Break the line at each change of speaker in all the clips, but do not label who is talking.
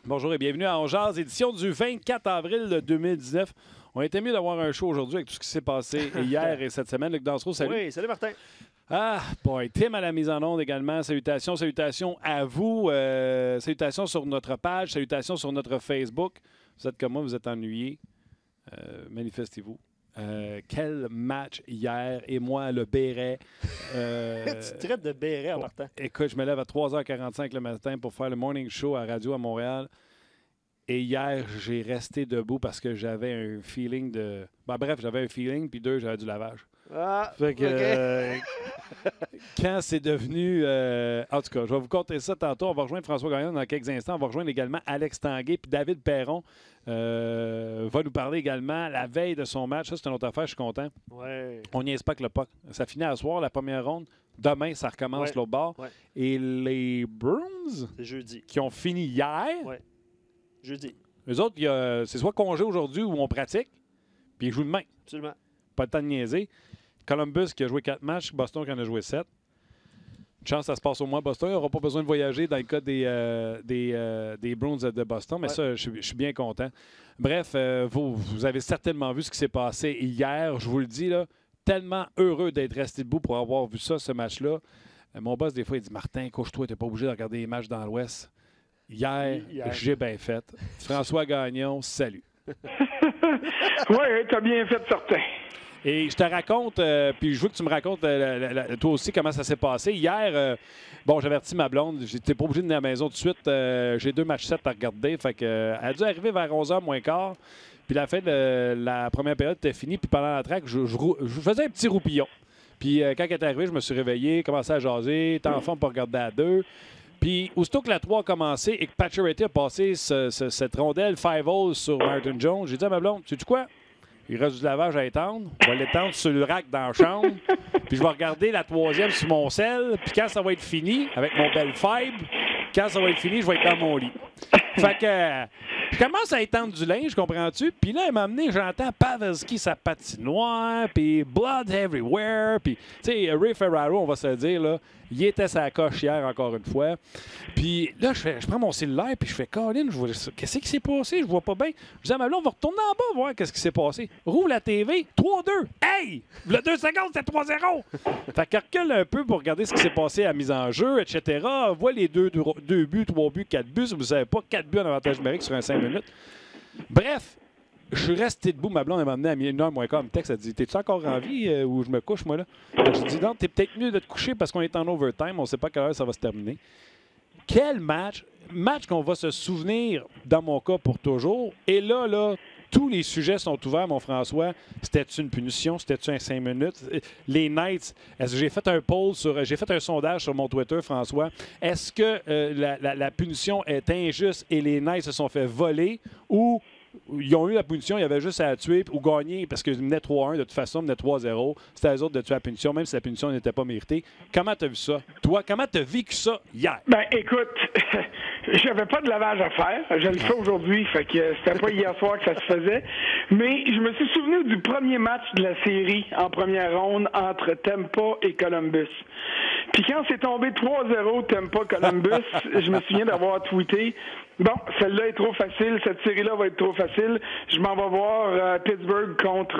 Bonjour et bienvenue à On Jase, édition du 24 avril 2019. On a été mieux d'avoir un show aujourd'hui avec tout ce qui s'est passé hier et cette semaine. Luc Dansereau, salut.
Oui, salut Martin.
Ah, boy, Tim à la mise en onde également. Salutations à vous. Salutations sur notre page, salutations sur notre Facebook. Vous êtes comme moi, vous êtes ennuyés. Manifestez-vous. Quel match hier, et moi, le béret.
Tu traites de béret en partant.
Écoute, je me lève à 3h45 le matin pour faire le morning show à radio à Montréal. Et hier, j'ai resté debout parce que j'avais un feeling de... bref, j'avais un feeling, puis j'avais du lavage.
Ah,
fait que, quand c'est devenu... en tout cas, je vais vous conter ça tantôt. On va rejoindre François Gagnon dans quelques instants. On va rejoindre également Alex Tanguay, puis David Perron va nous parler également la veille de son match. Ça, c'est une autre affaire, je suis content.
Ouais.
On niaise pas que le puck. Ça finit à soir, la première ronde. Demain, ça recommence l'autre bord.
Ouais.
Et les Bruins,
c'est jeudi.
qui ont fini hier,
Jeudi.
eux autres, c'est soit congé aujourd'hui ou on pratique, puis ils jouent demain.
Absolument.
Pas le temps de niaiser. Columbus qui a joué 4 matchs, Boston qui en a joué 7. Une chance, ça se passe au moins Boston. Il n'aura pas besoin de voyager dans le cas des Bruins de Boston, mais ça, je suis bien content. Bref, vous avez certainement vu ce qui s'est passé hier. Je vous le dis, là, tellement heureux d'être resté debout pour avoir vu ça, ce match-là. Mon boss, des fois, il dit « Martin, couche-toi, tu n'es pas obligé de regarder les matchs dans l'Ouest. » Hier, j'ai bien fait. François Gagnon, salut.
Oui, tu as bien fait, certain.
Et je te raconte, puis je veux que tu me racontes toi aussi comment ça s'est passé. Hier, j'avertis ma blonde, j'étais pas obligé de venir à la maison tout de suite. J'ai 2 matchs 7 à regarder. Fait que, elle a dû arriver vers 11h moins quart. Puis la fin de la première période était finie. Puis pendant la traque, je faisais un petit roupillon. Puis quand elle est arrivée, je me suis réveillé, commencé à jaser, t'es en forme pour regarder à 2. Puis, aussitôt que la 3 a commencé et que Pacioretty a passé cette rondelle 5-0 sur Martin Jones, j'ai dit à ma blonde, sais-tu quoi? Il reste du lavage à étendre. On va l'étendre sur le rack dans la chambre. Puis je vais regarder la 3e sur mon sel. Puis quand ça va être fini, avec mon bel fibre, quand ça va être fini, je vais être dans mon lit. Fait que je commence à étendre du linge, comprends-tu? Puis là, elle m'a amené, j'entends Pavelski, sa patinoire, puis Blood Everywhere. Puis, tu sais, Ray Ferraro, on va se le dire, là, il était sa coche hier, encore une fois. Puis là, je prends mon cellulaire, puis je fais « Colin, qu'est-ce qui s'est passé? Je vois pas bien. » Je dis à ma blonde, on va retourner en bas voir qu'est-ce qui s'est passé. Rouvre la TV, 3-2. Hey! Le 2 secondes, c'était 3-0. Fait qu'elle recule un peu pour regarder ce qui s'est passé à la mise en jeu, etc. On voit les 2 buts, 3 buts, 4 buts. Si vous ne savez pas, 4 buts en avantage numérique sur un 5 minutes. Bref, je suis resté debout. Ma blonde elle m'a amené à 1h moins quart. Elle me texte, elle dit « T'es-tu encore en vie ou je me couche, moi, là? » Je dis « Non, t'es peut-être mieux de te coucher parce qu'on est en overtime. On ne sait pas à quelle heure ça va se terminer. » Quel match! Match qu'on va se souvenir, dans mon cas, pour toujours. Et là, tous les sujets sont ouverts, mon François. C'était-tu une punition? C'était-tu un 5 minutes? Les Knights, j'ai fait un poll j'ai fait un sondage sur mon Twitter, François. Est-ce que la punition est injuste et les Knights se sont fait voler ou ils ont eu la punition, il y avait juste à tuer ou gagner parce qu'ils menaient 3-1, de toute façon, ils menaient 3-0. C'était à eux autres de tuer la punition, même si la punition n'était pas méritée. Comment tu as vu ça? Toi, comment tu as vécu ça hier?
Ben, écoute, j'avais pas de lavage à faire. Je le fais aujourd'hui, fait que c'était pas hier soir que ça se faisait. Mais je me suis souvenu du premier match de la série en première ronde entre Tampa et Columbus. Puis quand c'est tombé 3-0 Tampa-Columbus, je me souviens d'avoir tweeté « Bon, celle-là est trop facile, cette série-là va être trop facile. Je m'en vais voir Pittsburgh contre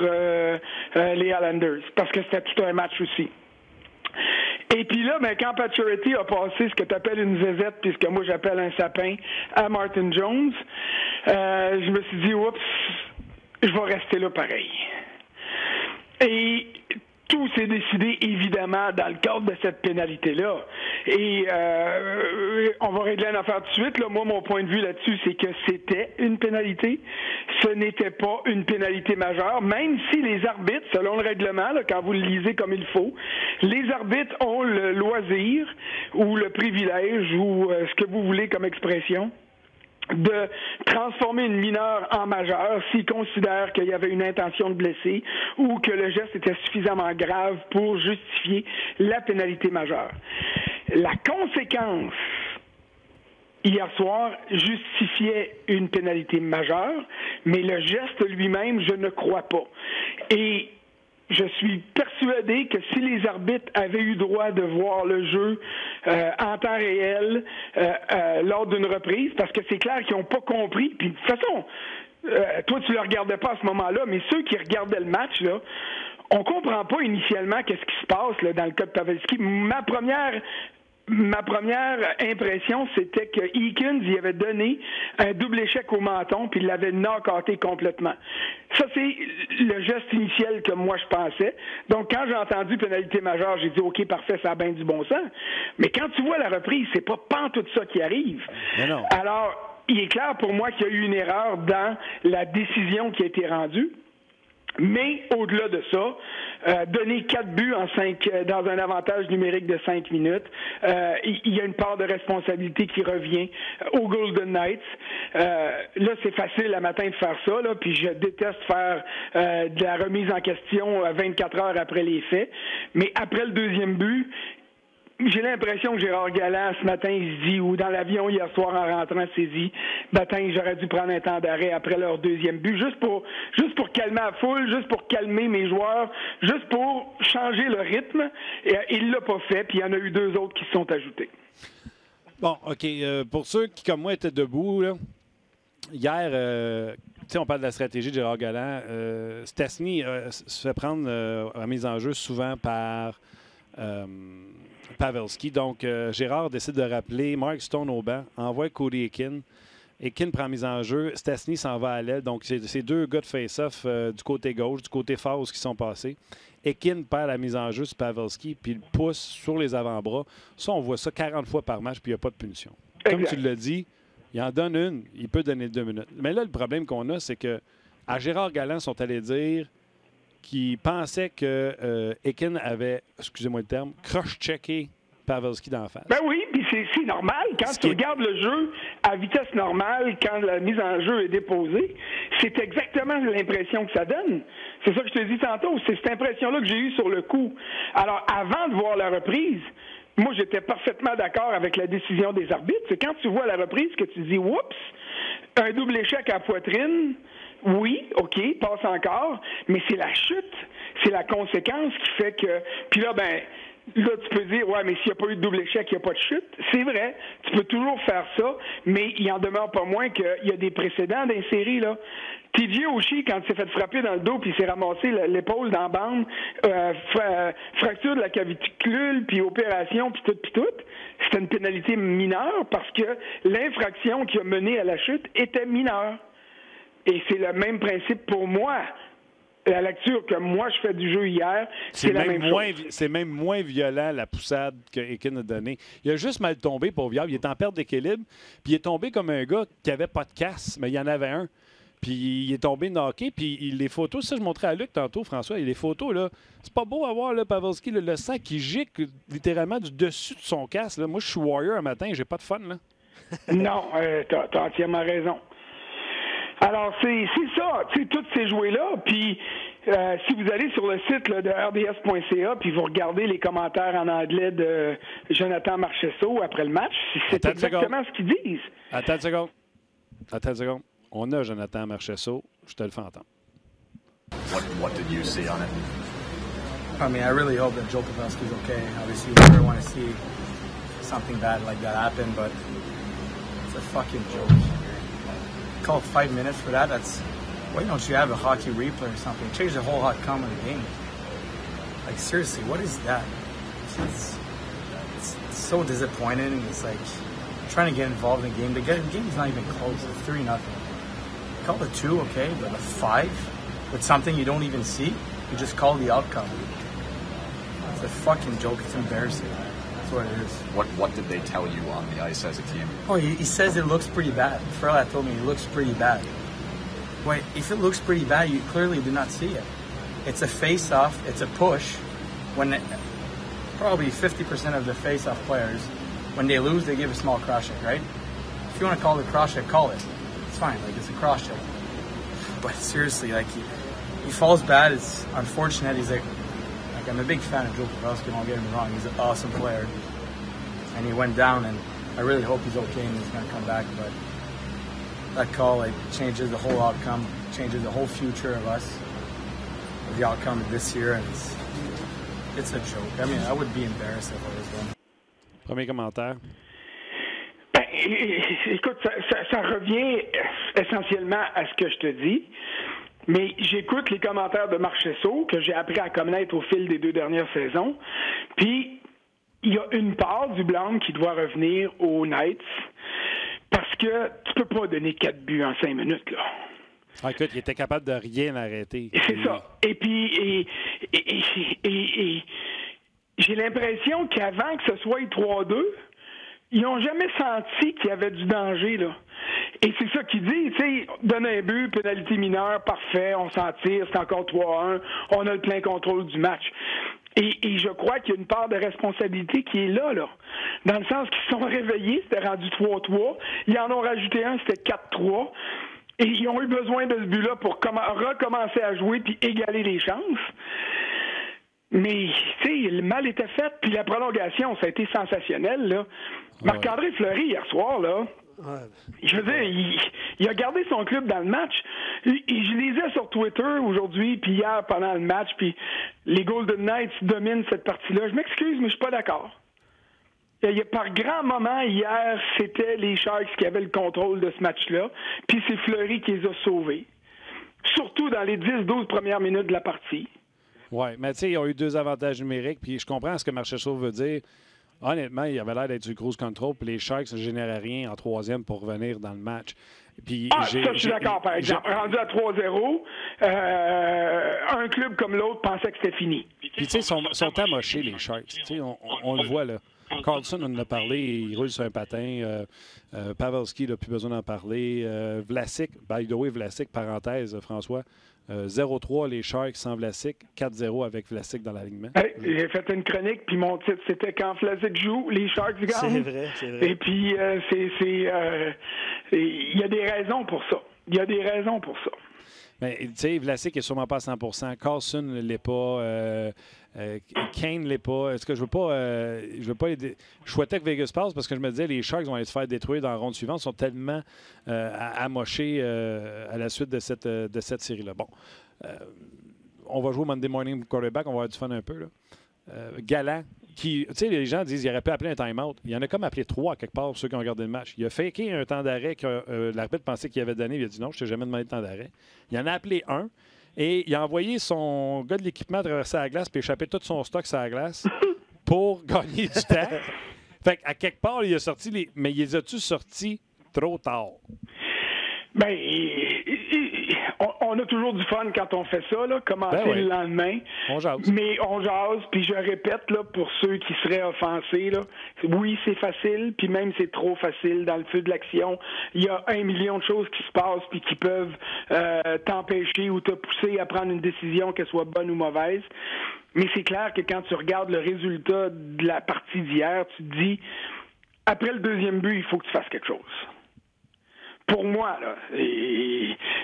les Islanders. » Parce que c'était tout un match aussi. Et puis là, ben, quand Pacioretty a passé ce que tu appelles une zézette, puis ce que moi j'appelle un sapin, à Martin Jones, je me suis dit « Oups, je vais rester là pareil. » Et tout s'est décidé, évidemment, dans le cadre de cette pénalité-là. Et on va régler une affaire tout de suite. Là. Moi, mon point de vue là-dessus, c'est que c'était une pénalité. Ce n'était pas une pénalité majeure, même si les arbitres, selon le règlement, là, quand vous le lisez comme il faut, les arbitres ont le loisir ou le privilège ou ce que vous voulez comme expression de transformer une mineure en majeure s'ils considèrent qu'il y avait une intention de blesser ou que le geste était suffisamment grave pour justifier la pénalité majeure. La conséquence, hier soir, justifiait une pénalité majeure, mais le geste lui-même, je ne crois pas. Et je suis persuadé que si les arbitres avaient eu droit de voir le jeu en temps réel lors d'une reprise, parce que c'est clair qu'ils n'ont pas compris. Puis de toute façon, toi, tu ne le regardais pas à ce moment-là, mais ceux qui regardaient le match, là, on comprend pas initialement qu'est-ce qui se passe là, dans le cas de Pavelski. Ma première impression, c'était que Eakins y avait donné un double échec au menton puis il l'avait knock-outé complètement. Ça, c'est le geste initial que moi je pensais. Donc, quand j'ai entendu pénalité majeure, j'ai dit OK, parfait, ça a bien du bon sens. Mais quand tu vois la reprise, c'est pas pantoute ça qui arrive.
Mais non.
Alors, il est clair pour moi qu'il y a eu une erreur dans la décision qui a été rendue. Mais au-delà de ça, donner 4 buts dans un avantage numérique de 5 minutes, il y a une part de responsabilité qui revient aux Golden Knights. Là, c'est facile le matin de faire ça, là, puis je déteste faire de la remise en question 24 heures après les faits. Mais après le deuxième but, j'ai l'impression que Gérard Galland, ce matin, il se dit, ou dans l'avion hier soir en rentrant, s'est dit, j'aurais dû prendre un temps d'arrêt après leur deuxième but, juste pour calmer la foule, juste pour calmer mes joueurs, juste pour changer le rythme. Et il l'a pas fait, puis il y en a eu 2 autres qui se sont ajoutés.
Bon, OK. Pour ceux qui, comme moi, étaient debout, là, hier, on parle de la stratégie de Gérard Galland. Stastny se fait prendre en mise en jeu souvent par Pavelski. Donc, Gérard décide de rappeler Mark Stone au banc, envoie Cody Eakin. Eakin prend mise en jeu. Stastny s'en va à l'aile. Donc, c'est 2 gars de face-off du côté gauche, du côté fausse qui sont passés. Eakin perd la mise en jeu sur Pavelski, puis il pousse sur les avant-bras. Ça, on voit ça 40 fois par match, puis il n'y a pas de punition. Comme tu l'as dit, il en donne une, il peut donner 2 minutes. Mais là, le problème qu'on a, c'est que à Gérard Galland, sont allés dire qui pensait que Eakin avait, excusez-moi le terme, croche-checké Pavelski d'en face.
Ben oui, puis c'est normal. Quand tu regardes le jeu à vitesse normale, quand la mise en jeu est déposée, c'est exactement l'impression que ça donne. C'est ça que je te dis tantôt. C'est cette impression-là que j'ai eue sur le coup. Alors, avant de voir la reprise, moi, j'étais parfaitement d'accord avec la décision des arbitres. C'est quand tu vois la reprise que tu dis « Oups! » Un double échec à la poitrine... Oui, OK, passe encore, mais c'est la chute, c'est la conséquence qui fait que... Puis là, là, tu peux dire, ouais, mais s'il n'y a pas eu de double échec, il n'y a pas de chute. C'est vrai, tu peux toujours faire ça, mais il en demeure pas moins qu'il y a des précédents dans les séries, là. TJ Oshie, quand il s'est fait frapper dans le dos puis il s'est ramassé l'épaule dans la bande, fracture de la clavicule, puis opération, puis tout, c'était une pénalité mineure parce que l'infraction qui a mené à la chute était mineure. Et c'est le même principe pour moi. La lecture que moi je fais du jeu hier, c'est la même chose.
C'est même moins violent la poussade que Eakin a donnée. Il a juste mal tombé pour Viable. Il est en perte d'équilibre. Puis il est tombé comme un gars qui n'avait pas de casse, mais il y en avait un. Puis il est tombé knocké. Puis les photos, ça je montrais à Luc tantôt, François, et les photos, là, c'est pas beau à voir, là, Pavelski, le sang qui gicle littéralement du dessus de son casque. Là. Moi, je suis Warrior un matin, j'ai pas de fun. Là.
Non, t'as entièrement raison. Alors, c'est ça, tu sais, tous ces jouets-là. Puis, si vous allez sur le site là, de rds.ca, puis vous regardez les commentaires en anglais de Jonathan Marchessault après le match, c'est exactement ce qu'ils disent.
Attends une seconde. On a Jonathan Marchessault. Je te le fais entendre.
What did you see on it?
I mean, I really hope that Joe Pavelski's okay. Obviously, you never want to see something bad like that happen, but it's a fucking joke. Call 5 minutes for that. Why don't you have a hockey replay or something? Change the whole outcome of the game. Like, seriously, what is that? It's so disappointing. It's like trying to get involved in the game. The game's not even close. It's 3-0. Call it 2, okay, but a 5 with something you don't even see, you just call the outcome. It's a fucking joke. It's embarrassing. What it is.
What did they tell you on the ice as a team?
Oh, he says it looks pretty bad. Furlat told me it looks pretty bad. Wait, if it looks pretty bad, you clearly do not see it. It's a face-off. It's a push. When probably 50% of the face-off players, when they lose, they give a small cross-check, right? If you want to call it a cross-check, call it. It's fine. Like, it's a cross-check. But seriously, like, he falls bad. It's unfortunate. He's like, I'm a big fan of Joe Pavelski, don't get me wrong. He's an awesome player. And he went down, and I really hope he's okay and he's going to come back. But that call, changes the whole outcome, changes the whole future of us. the outcome this year, and it's a joke. I mean, I would be embarrassed if I was them.
Premier commentaire.
Ben, écoute, ça revient essentiellement à ce que je te dis. Mais j'écoute les commentaires de Marchessault que j'ai appris à connaître au fil des 2 dernières saisons. Puis, il y a une part du blanc qui doit revenir aux Knights parce que tu peux pas donner 4 buts en 5 minutes, là.
Ah, écoute, il était capable de rien arrêter.
C'est ça. Et puis, j'ai l'impression qu'avant que ce soit 3-2, ils n'ont jamais senti qu'il y avait du danger, là. Et c'est ça qu'il dit, tu sais, donne un but, pénalité mineure, parfait, on s'en tire, c'est encore 3-1, on a le plein contrôle du match. Et je crois qu'il y a une part de responsabilité qui est là, dans le sens qu'ils se sont réveillés, c'était rendu 3-3, ils en ont rajouté un, c'était 4-3, et ils ont eu besoin de ce but-là pour recommencer à jouer puis égaler les chances. Mais, tu sais, le mal était fait, puis la prolongation, ça a été sensationnel, là. Marc-André Fleury, hier soir, là, je veux dire, il a gardé son club dans le match. Je lisais sur Twitter aujourd'hui, puis hier, pendant le match, puis les Golden Knights dominent cette partie-là. Je m'excuse, mais je suis pas d'accord. Par grand moment, hier, c'était les Sharks qui avaient le contrôle de ce match-là, puis c'est Fleury qui les a sauvés. Surtout dans les 10-12 premières minutes de la partie.
Oui, mais tu sais, ils ont eu 2 avantages numériques, puis je comprends ce que Marchessault veut dire. Honnêtement, il avait l'air d'être du cruise control, puis les Sharks ne généraient rien en 3e pour revenir dans le match. Puis
ça, je suis d'accord, par exemple. Rendu à 3-0, un club comme l'autre pensait que c'était fini.
Puis, tu sais, ils sont amochés, les Sharks. Tu sais, on le voit, là. Carlson, on en a parlé, il roule sur un patin. Pavelski, il n'a plus besoin d'en parler. Vlasic, by the way, Vlasic, parenthèse, François. 0-3 les Sharks sans Vlasic, 4-0 avec Vlasic dans l'alignement.
Hey, j'ai fait une chronique, puis mon titre, c'était « Quand Vlasic joue, les Sharks gagnent ».
C'est vrai, c'est vrai.
Et puis, il y a des raisons pour ça. Il y a des raisons pour ça.
Mais tu sais, Vlasic n'est sûrement pas à 100%. Carlson ne l'est pas. Kane ne l'est pas. Est-ce que je veux pas aider? Je souhaitais que Vegas passe parce que je me disais les Sharks vont aller se faire détruire dans la ronde suivante. Ils sont tellement amochés à la suite de cette série-là. Bon. On va jouer au Monday Morning Quarterback. On va avoir du fun un peu, là. Gallant, qui, tu sais, les gens disent qu'il aurait pu appeler un time-out. Il y en a comme appelé 3 quelque part pour ceux qui ont regardé le match. Il a faké un temps d'arrêt que l'arbitre pensait qu'il avait donné. Il a dit non, je t'ai jamais demandé de temps d'arrêt. Il en a appelé un et il a envoyé son gars de l'équipement traverser la glace puis échapper tout son stock sur la glace pour gagner du temps. Fait qu'à quelque part, il a sorti mais il les a-tu sortis trop tard?
Ben, on a toujours du fun quand on fait ça, là, commencer le lendemain.
On jase.
Mais on jase, puis je répète, là, pour ceux qui seraient offensés, là, oui, c'est facile, puis même c'est trop facile dans le feu de l'action. Il y a 1 million de choses qui se passent puis qui peuvent t'empêcher ou te pousser à prendre une décision, qu'elle soit bonne ou mauvaise. Mais c'est clair que quand tu regardes le résultat de la partie d'hier, tu te dis, après le 2e but, il faut que tu fasses quelque chose. Pour moi, là.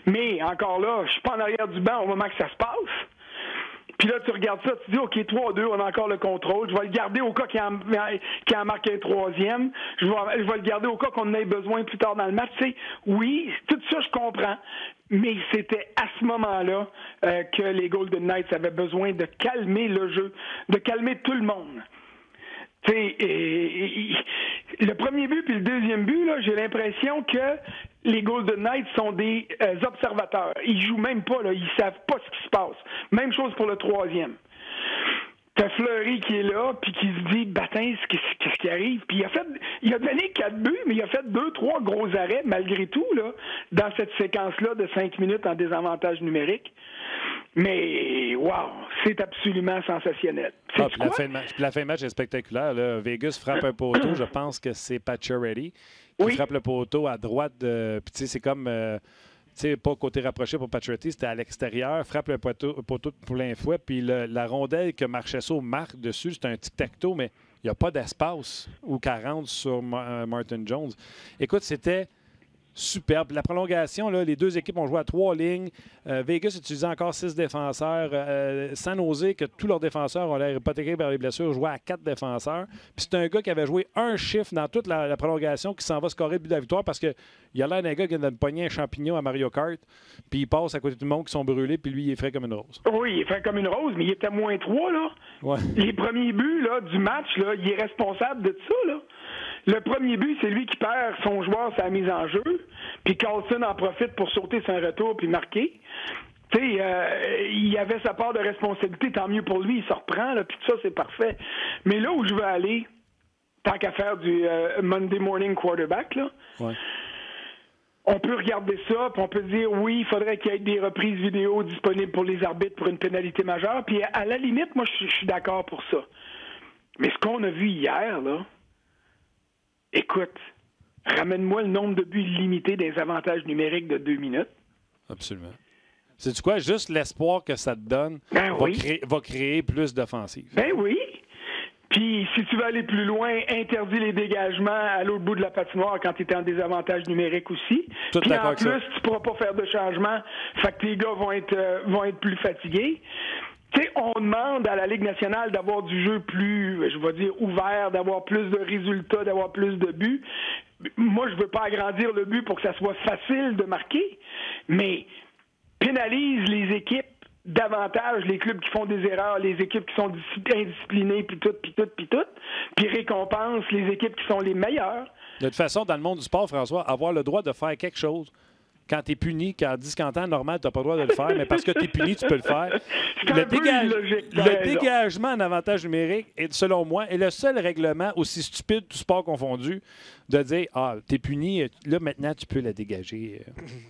Mais encore là, je suis pas en arrière du banc au moment que ça se passe. Puis là, tu regardes ça, tu dis, OK, 3-2, on a encore le contrôle. Je vais le garder au cas qu'il en marque un 3e. Je vais le garder au cas qu'on en ait besoin plus tard dans le match. Tu sais, oui, tout ça, je comprends. Mais c'était à ce moment-là que les Golden Knights avaient besoin de calmer le jeu, de calmer tout le monde. Tu sais, le premier but puis le 2e but, là, j'ai l'impression que les Golden Knights sont des observateurs. Ils jouent même pas, là, ils savent pas ce qui se passe. Même chose pour le 3e. T'as Fleury qui est là, puis qui se dit, Batin, qu'est-ce qui arrive? Puis il a donné 4 buts, mais il a fait 2-3 gros arrêts, malgré tout, là, dans cette séquence-là de 5 minutes en désavantage numérique. Mais, wow, c'est absolument sensationnel.
Puis la fin de match est spectaculaire. Là. Vegas frappe un poteau, je pense que c'est Pacioretty qui frappe le poteau à droite. Puis, tu sais, c'est comme, tu sais, pas côté rapproché pour Pacioretty, c'était à l'extérieur, frappe le poteau de plein fouet. Puis la rondelle que Marchessault marque dessus, c'est un tic-tac-toe, mais il n'y a pas d'espace ou 40 sur Martin Jones. Écoute, c'était superbe. La prolongation, là, les deux équipes ont joué à 3 lignes. Vegas utilisait encore 6 défenseurs. Sans oser que tous leurs défenseurs ont l'air hypothéqués par les blessures, jouaient à 4 défenseurs. Puis c'est un gars qui avait joué un chiffre dans toute la prolongation qui s'en va scorer le but de la victoire parce qu'il a l'air d'un gars qui vient de pogner un champignon à Mario Kart. Puis il passe à côté de tout le monde qui sont brûlés, puis lui, il est frais comme une rose.
Oui, il est frais comme une rose, mais il était moins 3, là.
Ouais.
Les premiers buts là, du match, là, il est responsable de ça, là. Le premier but, c'est lui qui perd son joueur sa mise en jeu, puis Carlson en profite pour sauter sur un retour puis marquer. Tu sais, il avait sa part de responsabilité, tant mieux pour lui, il se reprend, là, puis tout ça, c'est parfait. Mais là où je veux aller, tant qu'à faire du Monday morning quarterback, là,
Ouais.
on peut regarder ça, puis on peut dire, oui, il faudrait qu'il y ait des reprises vidéo disponibles pour les arbitres pour une pénalité majeure, puis à la limite, moi, je suis d'accord pour ça. Mais ce qu'on a vu hier, là, écoute, ramène-moi le nombre de buts illimités des avantages numériques de 2 minutes.
Absolument. Sais-tu quoi? Juste l'espoir que ça te donne va créer plus d'offensives.
Ben oui. Puis, si tu veux aller plus loin, interdis les dégagements à l'autre bout de la patinoire quand tu es en désavantage numérique aussi.
Tout
Puis,
d'accord
en
avec ça.
plus, tu pourras pas faire de changement. Fait que tes gars vont être plus fatigués. Tu sais, on demande à la Ligue nationale d'avoir du jeu plus, je vais dire, ouvert, d'avoir plus de résultats, d'avoir plus de buts. Moi, je veux pas agrandir le but pour que ça soit facile de marquer, mais pénalise les équipes davantage, les clubs qui font des erreurs, les équipes qui sont indisciplinées, puis récompense les équipes qui sont les meilleures.
De toute façon, dans le monde du sport, François, avoir le droit de faire quelque chose quand tu es puni, quand à 10-15 ans, normal, tu n'as pas le droit de le faire, mais parce que tu es puni, tu peux le faire. Le dégagement en avantage numérique, est, selon moi, est le seul règlement aussi stupide, tout sport confondu, de dire « Ah, tu es puni, là, maintenant, tu peux la dégager. »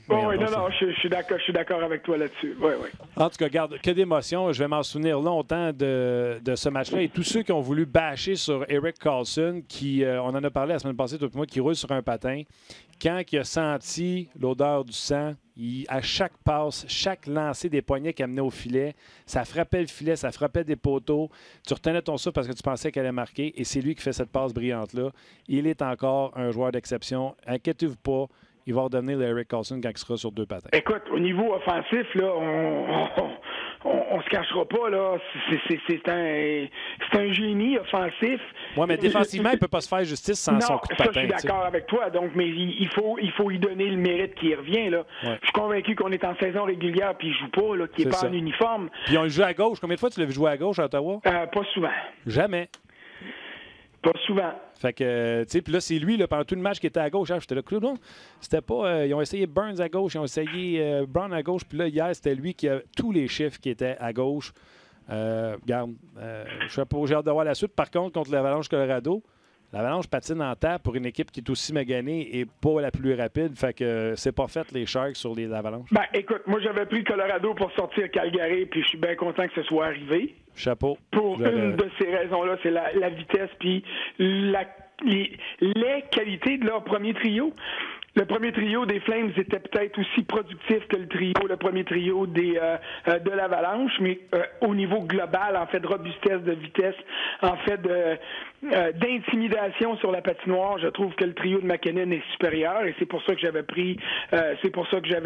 Oui, je suis d'accord avec toi là-dessus. Oui.
En tout cas, regarde, que d'émotion. Je vais m'en souvenir longtemps de ce match-là. Et tous ceux qui ont voulu bâcher sur Erik Karlsson, qui, on en a parlé la semaine passée, toi et moi, qui roule sur un patin, quand il a senti l'odeur du sang, à chaque passe, chaque lancer des poignets qu'il amenait au filet, ça frappait le filet, ça frappait des poteaux. Tu retenais ton souffle parce que tu pensais qu'elle allait marquer. Et c'est lui qui fait cette passe brillante-là. Il est encore un joueur d'exception. Inquiétez-vous pas. Il va redevenir le Erik Karlsson quand il sera sur 2 patins.
Écoute, au niveau offensif, là, on se cachera pas, là. C'est un génie offensif.
Oui, mais défensivement, il ne peut pas se faire justice sans son coup de patin.
Non, ça, je suis d'accord avec toi. Donc, mais il faut y donner le mérite qui revient, là. Ouais. Je suis convaincu qu'on est en saison régulière puis il joue pas, là, qu'il n'est pas en uniforme.
Puis on le joue à gauche. Combien de fois tu l'as vu jouer à gauche à Ottawa?
Pas souvent.
Jamais.
Pas souvent.
Fait que, tu sais, puis là, c'est lui, là, pendant tout le match qui était à gauche. Hein, j'étais là, non, c'était pas. Ils ont essayé Burns à gauche, ils ont essayé Brown à gauche, puis là, hier, c'était lui qui a tous les chiffres qui étaient à gauche. Regarde, j'ai hâte de voir la suite. Par contre, contre l'Avalanche Colorado, l'Avalanche patine en terre pour une équipe qui est aussi maganée et pas la plus rapide. Fait que c'est pas fait les Sharks sur les Avalanches.
Ben, écoute, moi, j'avais pris Colorado pour sortir Calgary, puis je suis bien content que ce soit arrivé.
Chapeau.
Pour une de ces raisons-là, c'est la vitesse puis les qualités de leur premier trio. Le premier trio des Flames était peut-être aussi productif que le premier trio de l'Avalanche, mais au niveau global, en fait, de robustesse, de vitesse, en fait, d'intimidation sur la patinoire, je trouve que le trio de McKinnon est supérieur et c'est pour ça que j'avais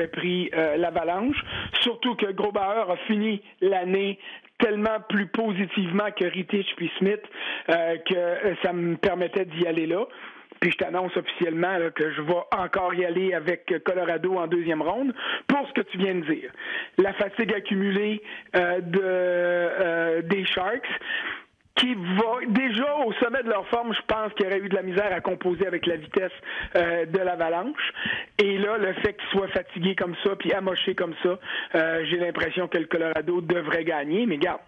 pris l'Avalanche. Surtout que Grobauer a fini l'année tellement plus positivement que Rittich puis Smith que ça me permettait d'y aller là. Puis je t'annonce officiellement là, que je vais encore y aller avec Colorado en 2e ronde pour ce que tu viens de dire. La fatigue accumulée des Sharks qui va déjà au sommet de leur forme, je pense qu'il y aurait eu de la misère à composer avec la vitesse de l'Avalanche. Et là, le fait qu'ils soient fatigués comme ça, puis amochés comme ça, j'ai l'impression que le Colorado devrait gagner. Mais regarde,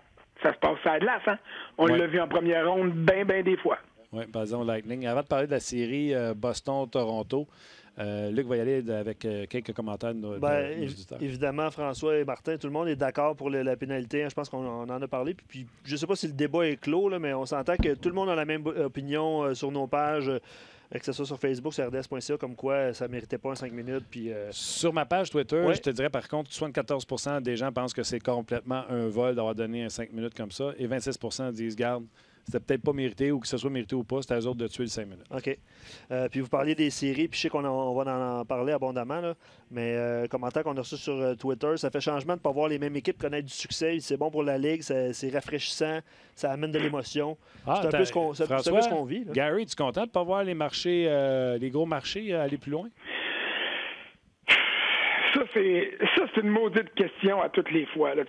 ça se passe à la glace, hein? On l'a vu en première ronde bien des fois.
Oui, basé au Lightning. Avant de parler de la série Boston-Toronto, Luc va y aller avec quelques commentaires de nos auditeurs.
Évidemment, François et Martin, tout le monde est d'accord pour la pénalité. Hein, je pense qu'on en a parlé. Puis, je ne sais pas si le débat est clos, là, mais on s'entend que tout le monde a la même opinion sur nos pages, que ce soit sur Facebook, sur rds.ca, comme quoi ça ne méritait pas un 5 minutes. Puis,
Sur ma page Twitter, je te dirais par contre, 74% des gens pensent que c'est complètement un vol d'avoir donné un 5 minutes comme ça. Et 26% disent, garde, c'était peut-être pas mérité ou que ce soit mérité ou pas, c'était à eux autres de tuer le 5 minutes.
OK. Puis vous parliez des séries, puis je sais qu'on va en parler abondamment, là, mais commentaire qu'on a reçu sur Twitter, ça fait changement de ne pas voir les mêmes équipes connaître du succès. C'est bon pour la Ligue, c'est rafraîchissant, ça amène de l'émotion. C'est un peu ce qu'on vit. Là.
Gary, es-tu content de ne pas voir les marchés, les gros marchés aller plus loin?
Ça, c'est une maudite question à toutes les fois. Là,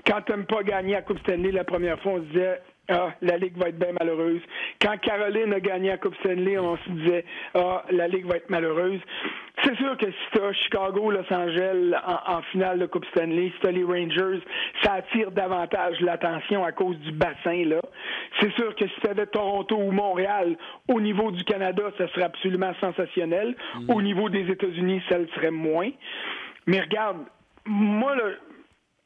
quand tu n'aimes pas gagner à Coupe Stanley la première fois, on se disait la Ligue va être bien malheureuse. Quand Caroline a gagné à Coupe Stanley, on se disait la Ligue va être malheureuse. C'est sûr que si tu as Chicago, Los Angeles en finale de Coupe Stanley, si tu as les Rangers, ça attire davantage l'attention à cause du bassin. Là. C'est sûr que si tu avais Toronto ou Montréal au niveau du Canada, ça serait absolument sensationnel. Au niveau des États-Unis, ça le serait moins. Mais regarde, moi, là,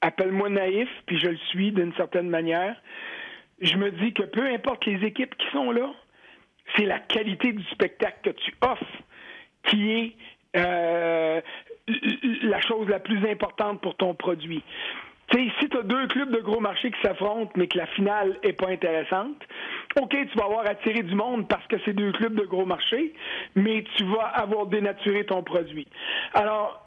appelle-moi naïf, puis je le suis d'une certaine manière. Je me dis que peu importe les équipes qui sont là, c'est la qualité du spectacle que tu offres qui est la chose la plus importante pour ton produit. Tu sais, si tu as deux clubs de gros marché qui s'affrontent, mais que la finale est pas intéressante, OK, tu vas avoir attiré du monde parce que c'est deux clubs de gros marché, mais tu vas avoir dénaturé ton produit. Alors,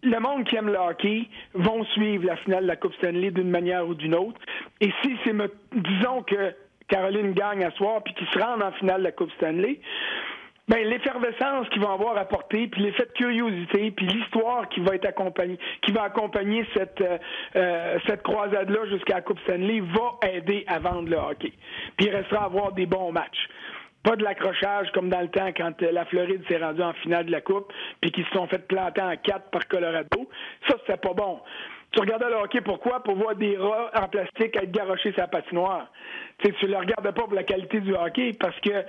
le monde qui aime le hockey vont suivre la finale de la Coupe Stanley d'une manière ou d'une autre. Et si disons que Caroline gagne à soir puis qu'ils se rendent en finale de la Coupe Stanley, ben l'effervescence qu'ils vont avoir apportée, puis l'effet de curiosité, puis l'histoire qui va accompagner cette croisade-là jusqu'à la Coupe Stanley va aider à vendre le hockey. Puis il restera à avoir des bons matchs. Pas de l'accrochage comme dans le temps quand la Floride s'est rendue en finale de la Coupe puis qu'ils se sont fait planter en 4 par Colorado. Ça, c'était pas bon. Tu regardais le hockey, pourquoi? Pour voir des rats en plastique être garochés sur la patinoire. Tu le regardais pas pour la qualité du hockey parce que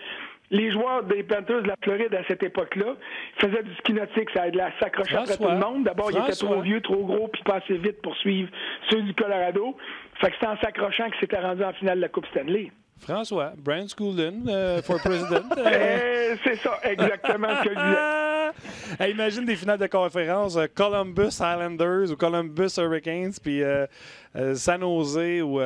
les joueurs des Panthers de la Floride à cette époque-là faisaient du ski nautique, ça s'accrochait après tout le monde. D'abord, ils étaient trop vieux, trop gros, puis pas assez vite pour suivre ceux du Colorado. Fait que c'est en s'accrochant qu'ils s'étaient rendus en finale de la Coupe Stanley.
François, Brian Schoolden for president.
C'est ça, exactement ce que je disais.
Hey, imagine des finales de conférence, Columbus Islanders ou Columbus Hurricanes, puis San Jose ou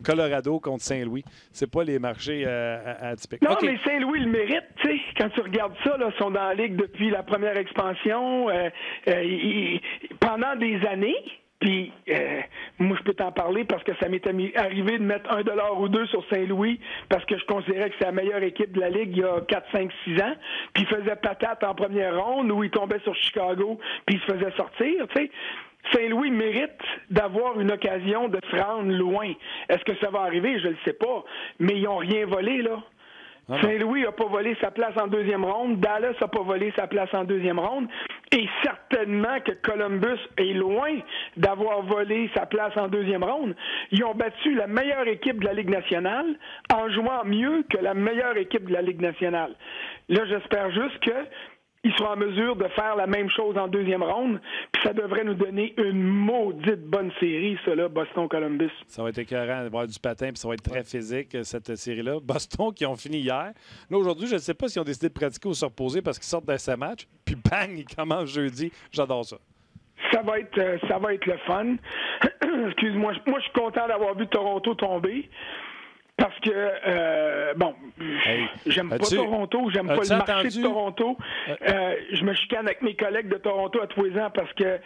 Colorado contre Saint-Louis. C'est pas les marchés atypiques.
Non, mais Saint-Louis le mérite, tu sais. Quand tu regardes ça, là, ils sont dans la Ligue depuis la première expansion. Pendant des années. Puis, moi, je peux t'en parler parce que ça m'est arrivé de mettre $1 ou 2 sur Saint-Louis parce que je considérais que c'est la meilleure équipe de la Ligue il y a 4, 5, 6 ans. Puis, ils faisaient patate en première ronde où ils tombaient sur Chicago puis ils se faisaient sortir, tu sais. Saint-Louis mérite d'avoir une occasion de se rendre loin. Est-ce que ça va arriver? Je ne le sais pas. Mais ils n'ont rien volé, là. Saint-Louis n'a pas volé sa place en deuxième ronde. Dallas n'a pas volé sa place en deuxième ronde. Et certainement que Columbus est loin d'avoir volé sa place en deuxième ronde. Ils ont battu la meilleure équipe de la Ligue nationale en jouant mieux que la meilleure équipe de la Ligue nationale. Là, j'espère juste qu'ils seront en mesure de faire la même chose en deuxième ronde, puis ça devrait nous donner une maudite bonne série, ça là, Boston-Columbus. Ça
va être écœurant d'avoir du patin, puis ça va être très physique, cette série-là. Boston qui ont fini hier. Là, aujourd'hui, je ne sais pas s'ils ont décidé de pratiquer ou se reposer parce qu'ils sortent d'un match, puis bang, ils commencent jeudi. J'adore ça.
Ça va être le fun. Excuse-moi, moi, je suis content d'avoir vu Toronto tomber. Parce que, j'aime pas Toronto, j'aime pas le marché de Toronto. Je me chicane avec mes collègues de Toronto à tous les ans parce que,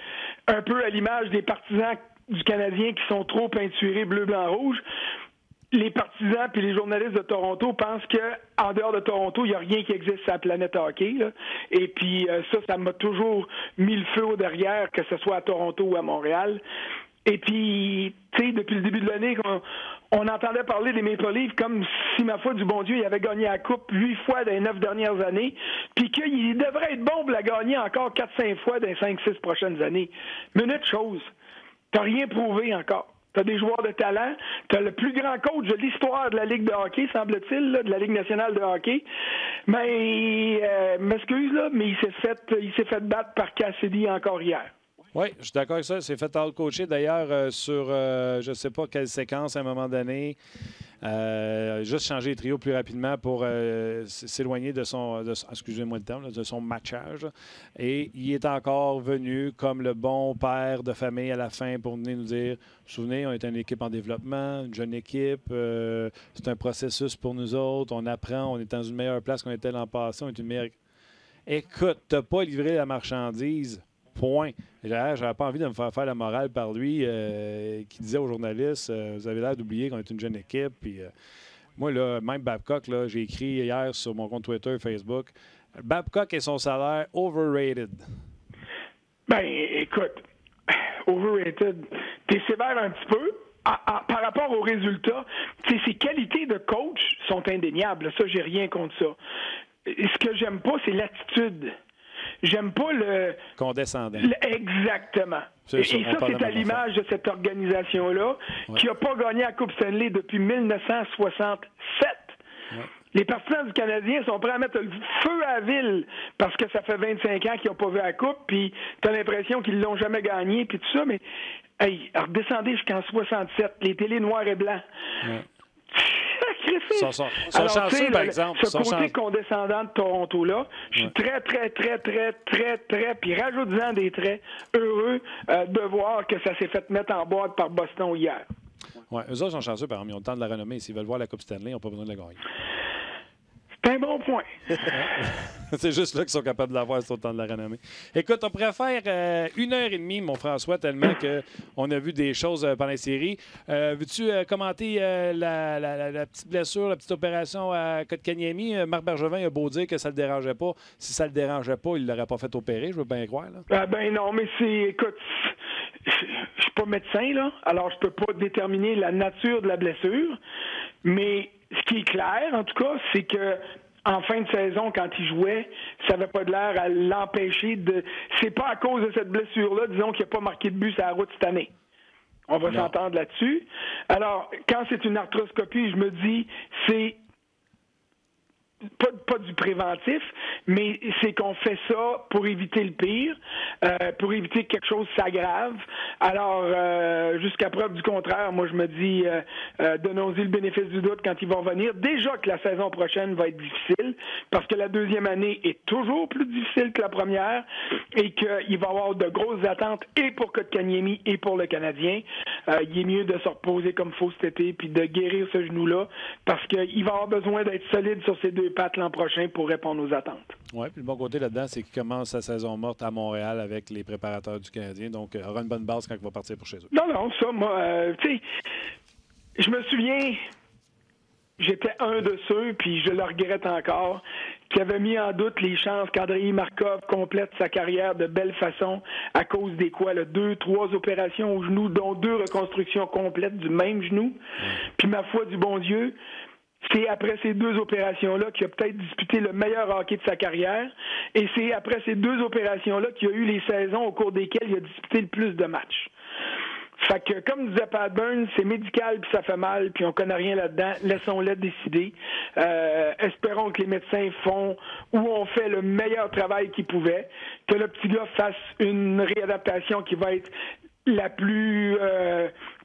un peu à l'image des partisans du Canadien qui sont trop peinturés bleu, blanc, rouge, les partisans puis les journalistes de Toronto pensent qu'en dehors de Toronto, il n'y a rien qui existe sur la planète hockey. Là. Et puis, ça m'a toujours mis le feu au derrière, que ce soit à Toronto ou à Montréal. Et puis, tu sais, depuis le début de l'année, on entendait parler des Maple Leafs comme si, ma foi du bon Dieu, il avait gagné la Coupe 8 fois dans les 9 dernières années, puis qu'il devrait être bon pour la gagner encore 4-5 fois dans les 5-6 prochaines années. Mais une autre chose, t'as rien prouvé encore. T'as des joueurs de talent, t'as le plus grand coach de l'histoire de la Ligue de hockey, semble-t-il, là, de la Ligue nationale de hockey. Mais, m'excuse, là, mais il s'est fait battre par Cassidy encore hier.
Oui, je suis d'accord avec ça. C'est fait out-coacher d'ailleurs sur je ne sais pas quelle séquence à un moment donné. Juste changer les trios plus rapidement pour s'éloigner de son excusez-moi le terme, là, de son matchage. Et il est encore venu comme le bon père de famille à la fin pour venir nous dire, vous vous souvenez, on est une équipe en développement, une jeune équipe, c'est un processus pour nous autres, on apprend, on est dans une meilleure place qu'on était l'an passé, on est une meilleure... Écoute, tu n'as pas livré la marchandise. Point. J'avais pas envie de me faire la morale par lui qui disait aux journalistes vous avez l'air d'oublier qu'on est une jeune équipe. Puis, moi, là, même Babcock, là, j'ai écrit hier sur mon compte Twitter et Facebook Babcock et son salaire overrated.
Ben, écoute, overrated, t'es sévère un petit peu. Par rapport aux résultats, ses qualités de coach sont indéniables. Ça, j'ai rien contre ça. Ce que j'aime pas, c'est l'attitude. J'aime pas le...
Condescendant.
Exactement. Et ça, c'est à l'image de cette organisation-là qui n'a pas gagné la Coupe Stanley depuis 1967. Ouais. Les partisans du Canadien sont prêts à mettre le feu à la ville parce que ça fait 25 ans qu'ils n'ont pas vu la Coupe, puis tu as l'impression qu'ils ne l'ont jamais gagné, puis tout ça, mais hey, redescendez jusqu'en 67, les télés noirs et blancs. Ouais.
Sont chanceux, par exemple.
Ce côté condescendant de Toronto-là, je suis très, puis rajoute-en des traits, heureux de voir que ça s'est fait mettre en boîte par Boston hier.
Oui, eux autres sont chanceux, par exemple. Ils ont le temps de la renommée. S'ils veulent voir la Coupe Stanley, ils n'ont pas besoin de la gagner.
C'est un bon point.
C'est juste là qu'ils sont capables de l'avoir sur le temps de la renommée. Écoute, on pourrait faire 1h30, mon François, tellement qu'on a vu des choses pendant la série. Veux-tu commenter la petite blessure, la petite opération à Kotkaniemi? Marc Bergevin a beau dire que ça ne le dérangeait pas. Si ça ne le dérangeait pas, il ne l'aurait pas fait opérer, je veux bien croire. Là.
Ben non, mais écoute, je suis pas médecin, là, alors je peux pas déterminer la nature de la blessure, mais ce qui est clair, en tout cas, c'est que en fin de saison, quand il jouait, ça n'avait pas de l'air à l'empêcher de... C'est pas à cause de cette blessure-là, disons, qu'il n'a pas marqué de but sur la route cette année. On va s'entendre là-dessus. Alors, quand c'est une arthroscopie, je me dis, c'est pas du préventif, mais c'est qu'on fait ça pour éviter le pire, pour éviter que quelque chose s'aggrave. Alors, jusqu'à preuve du contraire, moi je me dis, donnons-y le bénéfice du doute quand il va revenir. Déjà que la saison prochaine va être difficile, parce que la deuxième année est toujours plus difficile que la première, et qu'il va y avoir de grosses attentes et pour Kotkaniemi et pour le Canadien. Il est mieux de se reposer comme il faut cet été, puis de guérir ce genou-là, parce qu'il va avoir besoin d'être solide sur ses deux pattes l'an prochain pour répondre aux attentes.
Oui, puis le bon côté là-dedans, c'est qu'il commence sa saison morte à Montréal avec les préparateurs du Canadien, donc il aura une bonne base quand il va partir pour chez eux.
Non, ça, moi, tu sais, je me souviens, j'étais un de ceux, puis je le regrette encore, qui avait mis en doute les chances qu'Andrei Markov complète sa carrière de belle façon à cause des 2-3 opérations au genou, dont 2 reconstructions complètes du même genou. Puis ma foi du bon Dieu, c'est après ces 2 opérations-là qu'il a peut-être disputé le meilleur hockey de sa carrière. Et c'est après ces 2 opérations-là qu'il a eu les saisons au cours desquelles il a disputé le plus de matchs. Fait que, comme disait Pat Burns, c'est médical puis ça fait mal, puis on connaît rien là-dedans. Laissons-les décider. Espérons que les médecins font ou ont fait le meilleur travail qu'ils pouvaient, que le petit gars fasse une réadaptation qui va être la plus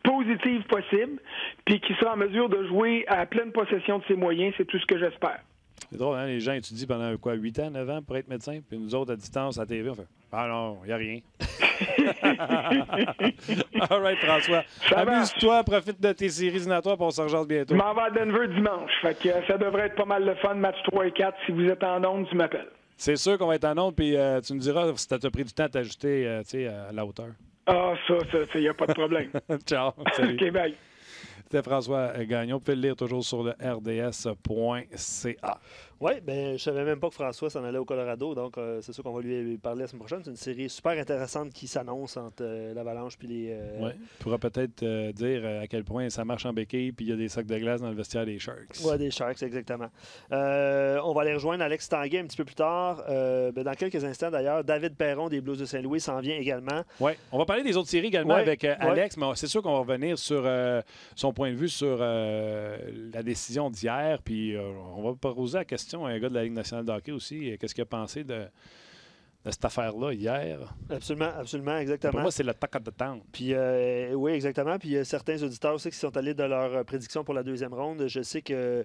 positive possible, puis qu'il sera en mesure de jouer à pleine possession de ses moyens. C'est tout ce que j'espère.
C'est drôle, hein? Les gens étudient pendant 8 ans, 9 ans pour être médecin, puis nous autres, à distance, à la TV, on fait « Ah non, il n'y a rien. » All right, François. Amuse-toi, profite de tes séries éliminatoires, puis on se rejoint bientôt.
Je m'en vais à Denver dimanche, fait que ça devrait être pas mal de fun. Match 3 et 4, si vous êtes en onde, tu m'appelles.
C'est sûr qu'on va être en onde, puis tu me diras si tu as pris du temps à t'ajuster à la hauteur.
Ah, ça, il n'y a pas de problème.
Ciao. Salut.
OK, bye.
C'était François Gagnon. Vous pouvez le lire toujours sur le rds.ca.
Oui, ben je ne savais même pas que François s'en allait au Colorado, donc c'est sûr qu'on va lui parler la semaine prochaine. C'est une série super intéressante qui s'annonce entre l'Avalanche et les...
Oui, il pourra peut-être dire à quel point ça marche en béquille, puis il y a des sacs de glace dans le vestiaire des Sharks.
Oui, des Sharks, exactement. On va aller rejoindre Alex Tanguay un petit peu plus tard. Dans quelques instants, d'ailleurs, David Perron des Blues de Saint-Louis s'en vient également.
Oui, on va parler des autres séries également avec Alex, mais c'est sûr qu'on va revenir sur son point de vue sur la décision d'hier, puis on va poser la question à un gars de la Ligue nationale de hockey aussi, qu'est-ce qu'il a pensé de de cette affaire-là hier.
Absolument, exactement.
Pour moi, c'est le tac de temps.
Puis, oui, exactement. Puis, il y a certains auditeurs aussi qui sont allés de leur prédiction pour la deuxième ronde. Je sais que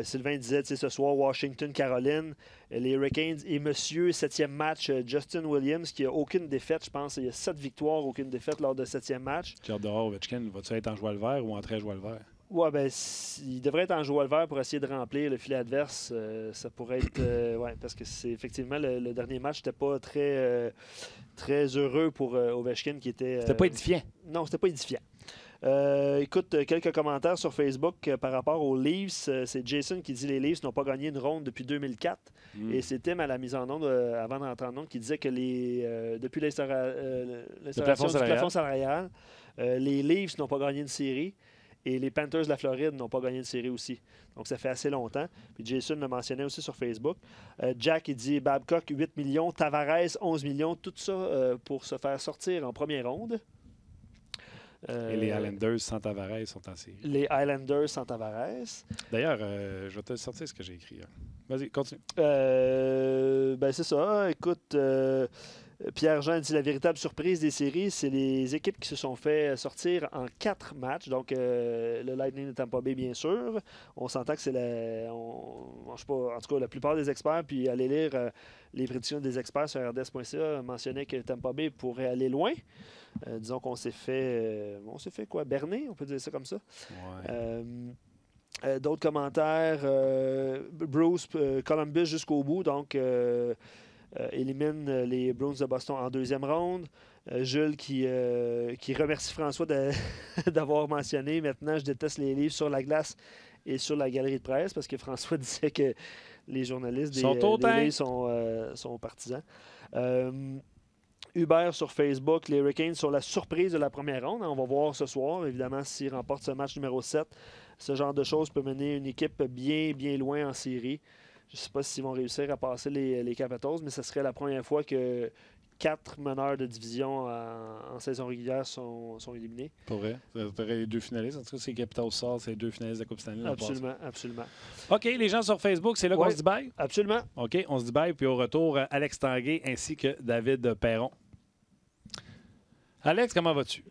Sylvain disait, ce soir, Washington-Caroline, les Hurricanes et monsieur 7e match, Justin Williams, qui n'a aucune défaite, je pense. Il y a 7 victoires, aucune défaite lors de 7e match.
J'ai hâte de voir Ovechkin. Va-tu être en jouant le vert ou en très jouant le vert?
Oui, ben, il devrait être en jouant le vert pour essayer de remplir le filet adverse. Ça pourrait être. Ouais, parce que c'est effectivement le dernier match n'était pas très heureux pour Ovechkin qui était.
C'était pas édifiant.
Non, c'était pas édifiant. Écoute, quelques commentaires sur Facebook par rapport aux Leafs. C'est Jason qui dit les Leafs n'ont pas gagné une ronde depuis 2004. Et c'est Tim à la mise en onde, avant d'entrer en onde, qui disait que depuis l'instauration du plafond salarial, les Leafs n'ont pas gagné une série. Et les Panthers de la Floride n'ont pas gagné une série aussi. Donc, ça fait assez longtemps. Puis Jason le mentionnait aussi sur Facebook. Jack, il dit Babcock, 8 millions. Tavares, 11 millions. Tout ça pour se faire sortir en première ronde.
Et les Islanders sans Tavares sont en série.
Les Islanders sans Tavares.
D'ailleurs, je vais te sortir ce que j'ai écrit. Vas-y, continue.
Ben c'est ça. Écoute, Pierre-Jean dit la véritable surprise des séries, c'est les équipes qui se sont fait sortir en 4 matchs. Donc, le Lightning de Tampa Bay, bien sûr. On s'entend que c'est je sais pas, en tout cas, la plupart des experts, puis aller lire les prédictions des experts sur RDS.ca mentionnaient que Tampa Bay pourrait aller loin. Disons qu'on s'est fait quoi? Berner, on peut dire ça comme ça.
Ouais.
D'autres commentaires. Bruce, Columbus jusqu'au bout, donc élimine les Bruins de Boston en deuxième ronde. Jules qui remercie François d'avoir mentionné. Maintenant, je déteste les livres sur la glace et sur la galerie de presse parce que François disait que les journalistes des livres sont partisans. Hubert sur Facebook, les Hurricanes sont la surprise de la première ronde. On va voir ce soir, évidemment, s'ils remportent ce match numéro 7. Ce genre de choses peut mener une équipe bien, bien loin en série. Je ne sais pas s'ils vont réussir à passer les Capitals, mais ce serait la première fois que 4 meneurs de division en saison régulière sont éliminés.
Pour vrai? Ça ferait les 2 finalistes. En tout cas, c'est Capitals sort, c'est les 2 finalistes de la Coupe Stanley.
Absolument.
OK, les gens sur Facebook, c'est là qu'on se dit bye?
Absolument.
OK, on se dit bye, puis au retour, Alex Tanguay ainsi que David Perron. Alex, comment vas-tu?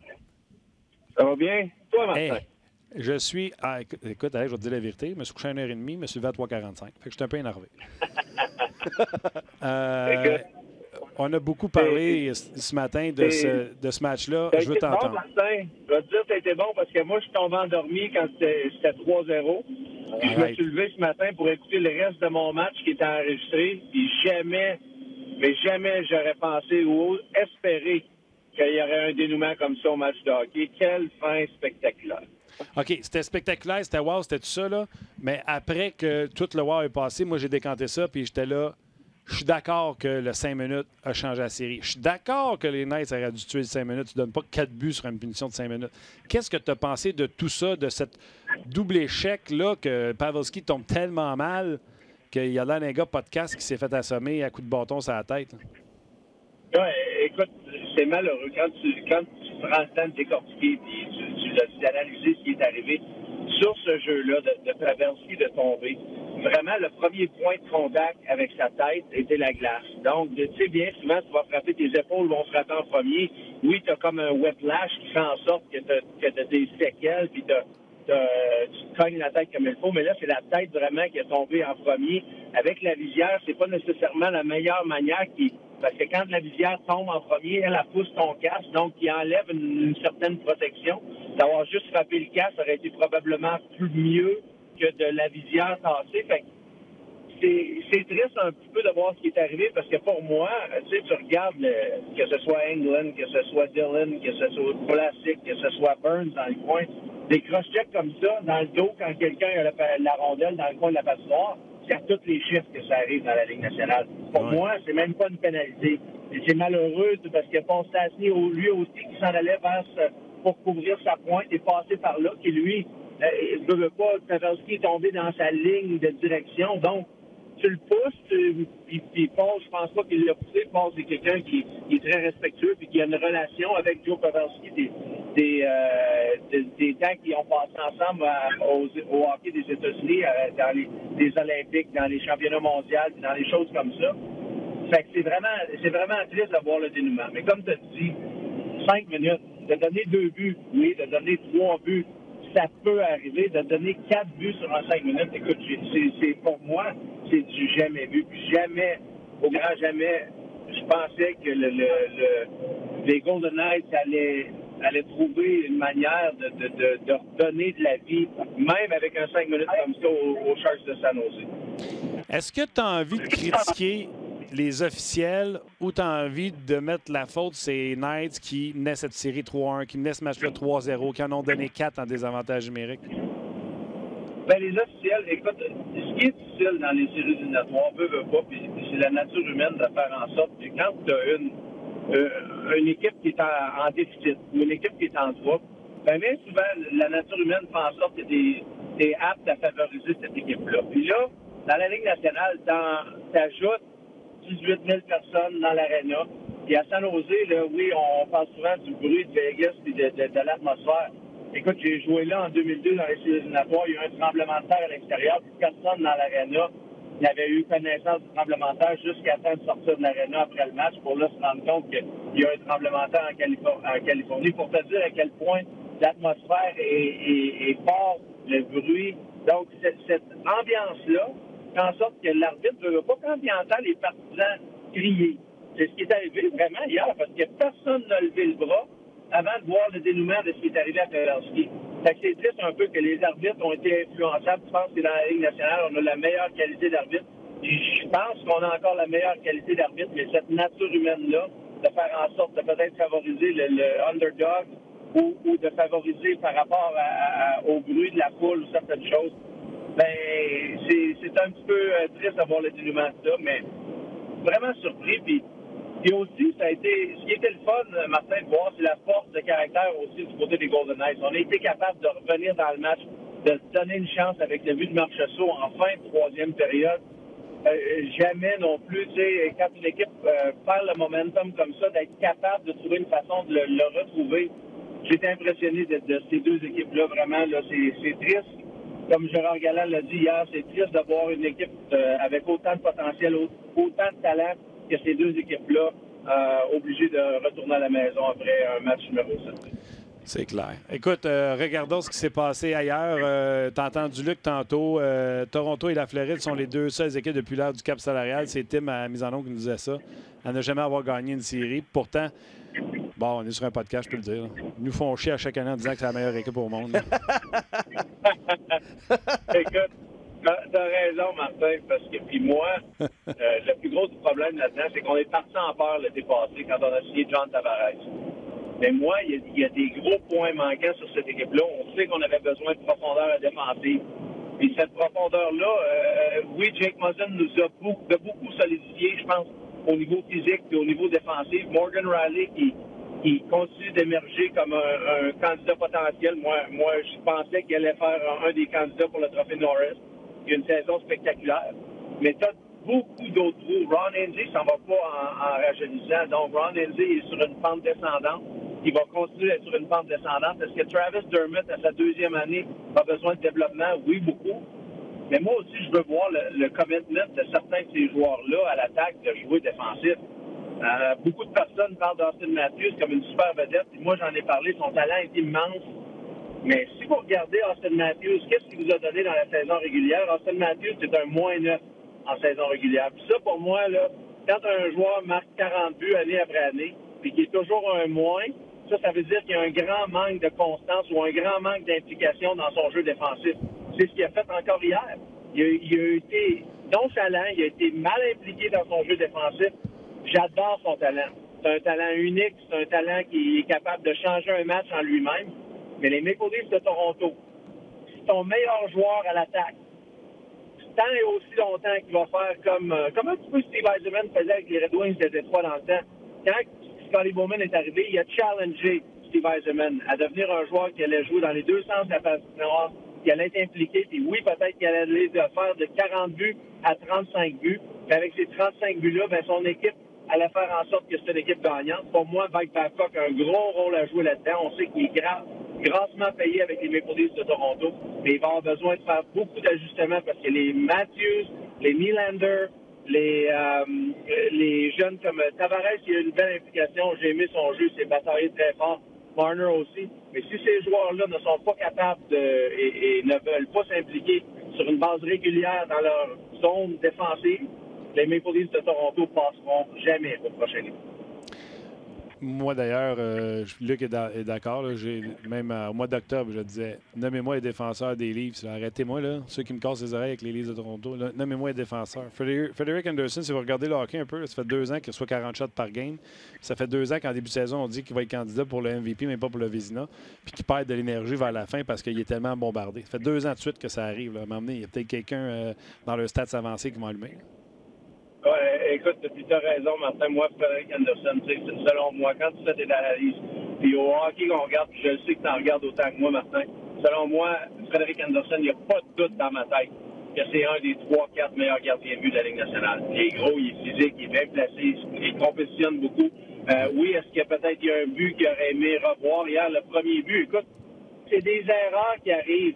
Ça va bien? Toi, Martin?
Hey, je suis... écoute, Alex, je vais te dire la vérité. Je me suis couché à 1h30, je me suis levé à 3h45. Fait que je suis un peu énervé. On a beaucoup parlé ce matin de ce match-là. Je veux t'entendre.
Bon, Martin, je vais te dire que ça a été bon parce que moi, je suis tombé endormi quand c'était 3-0. Puis je me suis levé ce matin pour écouter le reste de mon match qui était enregistré. Puis jamais j'aurais pensé ou espéré qu'il y aurait un dénouement comme ça au match de hockey. Quelle fin spectaculaire.
OK, c'était spectaculaire, c'était wow, c'était tout ça, là. Mais après que tout le wow est passé, moi, j'ai décanté ça, puis j'étais là. Je suis d'accord que le 5 minutes a changé la série. Je suis d'accord que les Knights auraient dû tuer le 5 minutes. Tu ne donnes pas 4 buts sur une punition de 5 minutes. Qu'est-ce que tu as pensé de tout ça, de cette double échec-là, que Pavelski tombe tellement mal qu'il y a là un gars podcast qui s'est fait assommer à coups de bâton sur la tête?
Ouais, écoute, c'est malheureux. Quand tu prends le temps de décortiquer et d'analyser ce qui est arrivé sur ce jeu-là, de Pavelski de tomber, vraiment, le premier point de contact avec sa tête était la glace. Donc, tu sais bien, souvent, tu vas frapper, tes épaules vont frapper en premier. Oui, tu as comme un whiplash qui fait en sorte que tu as des séquelles, puis tu te cognes la tête comme il faut, mais là, c'est la tête vraiment qui est tombée en premier. Avec la visière, c'est pas nécessairement la meilleure manière parce que quand la visière tombe en premier, elle pousse ton casque, donc qui enlève une certaine protection. D'avoir juste frappé le casque, ça aurait été probablement plus mieux que de la visière tassée. Fait que c'est triste un petit peu de voir ce qui est arrivé parce que pour moi, tu sais, tu regardes que ce soit Englund, que ce soit Dillon, que ce soit Vlasic, que ce soit Burns dans le coin, des cross-checks comme ça dans le dos quand quelqu'un a la rondelle dans le coin de la patinoire, c'est à tous les chiffres que ça arrive dans la Ligue nationale. Pour moi, c'est même pas une pénalité. Et c'est malheureux parce que Paul Stastny, lui aussi, qui s'en allait pour couvrir sa pointe et passer par là, qui lui, il ne veut pas, Pavelski est tombé dans sa ligne de direction. Donc, tu le pousses, puis Paul, je pense pas qu'il l'a poussé. Paul, c'est quelqu'un qui est très respectueux et qui a une relation avec Joe Pavelski des temps qui ont passé ensemble au hockey des États-Unis, dans les Olympiques, dans les championnats mondiaux, dans les choses comme ça. Fait que c'est vraiment triste de voir le dénouement. Mais comme tu as dit, 5 minutes, de donner 2 buts, oui, de donner 3 buts, ça peut arriver. De donner 4 buts sur un 5 minutes, écoute, c'est pour moi, c'est du jamais vu. Puis jamais, au grand jamais, je pensais que les Golden Knights allaient trouver une manière de redonner de la vie, même avec un 5 minutes comme ça aux Sharks de San Jose.
Est-ce que tu as envie de critiquer les officiels ou tu as envie de mettre la faute sur les Knights qui menaient cette série 3-1, qui menaient ce match-là 3-0, qui en ont donné 4 en désavantage numérique?
Ben, les officiels, écoute, ce qui est difficile dans les séries éliminatoires, veut pas, puis c'est la nature humaine de faire en sorte que quand tu as une équipe qui est en déficit ou une équipe qui est en trouble, ben bien souvent, la nature humaine fait en sorte que tu es apte à favoriser cette équipe-là. Puis là, dans la Ligue nationale, tu ajoutes 18 000 personnes dans l'aréna. Puis à San Jose, là, oui, on parle souvent du bruit de Vegas et de l'atmosphère. Écoute, j'ai joué là en 2002 dans les séries éliminatoires. Il y a eu un tremblement de terre à l'extérieur. Puis personne dans l'aréna n'avait eu connaissance du tremblement de terre jusqu'à temps de sortir de l'aréna après le match pour là se rendre compte qu'il y a un tremblement de terre en Californie. Pour te dire à quel point l'atmosphère est forte, le bruit. Donc, cette ambiance-là fait en sorte que l'arbitre ne veut pas quand il entend les partisans crier. C'est ce qui est arrivé vraiment hier, parce que personne n'a levé le bras avant de voir le dénouement de ce qui est arrivé à Pavelski. Fait que c'est triste un peu que les arbitres ont été influençables. Je pense que dans la Ligue nationale, on a la meilleure qualité d'arbitre. Je pense qu'on a encore la meilleure qualité d'arbitre, mais cette nature humaine-là, de faire en sorte de peut-être favoriser le underdog ou de favoriser par rapport au bruit de la foule ou certaines choses, ben c'est un petit peu triste d'avoir le dénouement de ça, mais vraiment surpris. Puis aussi, ça a été, ce qui était le fun, Martin, de voir, c'est la force de caractère aussi du côté des Golden Knights. On a été capable de revenir dans le match, de se donner une chance avec le but de Marchessault en fin de troisième période. Jamais non plus, tu sais, quand une équipe perd le momentum comme ça, d'être capable de trouver une façon de le retrouver. J'étais impressionné de ces deux équipes-là, vraiment. Là, c'est triste. Comme Gérard Galland l'a dit hier, c'est triste d'avoir une équipe avec autant de potentiel, autant de talent que ces deux équipes-là obligées de retourner à la maison après un match numéro 7.
C'est clair. Écoute, regardons ce qui s'est passé ailleurs. T'as entendu Luc tantôt. Toronto et la Floride sont les deux seules équipes depuis l'ère du cap salarial. C'est Tim à Mise en Onde qui nous disait ça. À ne jamais avoir gagné une série. Pourtant, bon, on est sur un podcast, je peux le dire. Ils nous font chier à chaque année en disant que c'est la meilleure équipe au monde.
Écoute, t'as raison, Martin, parce que puis moi, le plus gros problème là-dedans, c'est qu'on est parti en peur l'été passé quand on a signé John Tavares. Mais moi, il y a des gros points manquants sur cette équipe-là. On sait qu'on avait besoin de profondeur à défensive. Puis cette profondeur-là, oui, Jake Muzzin nous a beaucoup solidifié, je pense, au niveau physique et au niveau défensif. Morgan Riley qui continue d'émerger comme un candidat potentiel. Moi, je pensais qu'il allait faire un des candidats pour le trophée Norris. Il y a une saison spectaculaire. Mais tu as beaucoup d'autres trous. Ron Hainsey s'en va pas en rajeunissant. Donc, Ron Hainsey est sur une pente descendante. Il va continuer d'être sur une pente descendante. Est-ce que Travis Dermott, à sa deuxième année, a besoin de développement? Oui, beaucoup. Mais moi aussi, je veux voir le commitment de certains de ces joueurs-là à l'attaque de jouer défensif. Beaucoup de personnes parlent d'Austin Matthews comme une super vedette. Et moi, j'en ai parlé. Son talent est immense. Mais si vous regardez Austin Matthews, qu'est-ce qu'il vous a donné dans la saison régulière? Austin Matthews, c'est un -9 en saison régulière. Puis ça, pour moi, là, quand un joueur marque 40 buts année après année, puis qu'il est toujours un moins, ça veut dire qu'il y a un grand manque de constance ou un grand manque d'implication dans son jeu défensif. C'est ce qu'il a fait encore hier. Il a été nonchalant, il a été mal impliqué dans son jeu défensif. J'adore son talent. C'est un talent unique, c'est un talent qui est capable de changer un match en lui-même. Mais les Maple Leafs de Toronto, c'est ton meilleur joueur à l'attaque. Tant et aussi longtemps qu'il va faire comme un petit peu Steve Yzerman faisait avec les Red Wings de Détroit dans le temps. Quand Scotty Bowman est arrivé, il a challengé Steve Yzerman à devenir un joueur qui allait jouer dans les deux sens de la patinoire, qui allait être impliqué. Puis oui, peut-être qu'il allait faire de 40 buts à 35 buts. Puis avec ces 35 buts-là, ben, son équipe allait faire en sorte que c'est une équipe gagnante. Pour moi, Mike Babcock a un gros rôle à jouer là-dedans. On sait qu'il est grassement payé avec les Maple Leafs de Toronto, mais il va avoir besoin de faire beaucoup d'ajustements parce que les Matthews, les Nylander, les jeunes comme Tavares, il a une belle implication. J'ai aimé son jeu, c'est bataillé très fort. Marner aussi. Mais si ces joueurs-là ne sont pas capables et ne veulent pas s'impliquer sur une base régulière dans leur zone défensive, les Maple Leafs de Toronto passeront jamais au prochain niveau.
Moi, d'ailleurs, Luc est d'accord. Même au mois d'octobre, je disais, nommez-moi les défenseurs des Leafs. Arrêtez-moi, là, ceux qui me cassent les oreilles avec les Leafs de Toronto. Nommez-moi les défenseurs. Frederick Anderson, si vous regardez le hockey un peu, ça fait 2 ans qu'il reçoit 40 shots par game. Ça fait 2 ans qu'en début de saison, on dit qu'il va être candidat pour le MVP, mais pas pour le Vézina. Puis qu'il perd de l'énergie vers la fin parce qu'il est tellement bombardé. Ça fait 2 ans de suite que ça arrive. Là. À un moment donné, il y a peut-être quelqu'un dans le stats avancé qui va allumer.
Ouais, écoute, tu as raison, Martin. Moi, Frederick Anderson, selon moi, quand tu fais tes analyses, puis au hockey qu'on regarde, puis je sais que tu en regardes autant que moi, Martin, selon moi, Frederick Anderson, il n'y a pas de doute dans ma tête que c'est un des 3-4 meilleurs gardiens de but de la Ligue nationale. Il est gros, il est physique, il est bien placé, il compétitionne beaucoup. Oui, est-ce qu'il y a peut-être un but qu'il aurait aimé revoir hier, le premier but? Écoute, c'est des erreurs qui arrivent.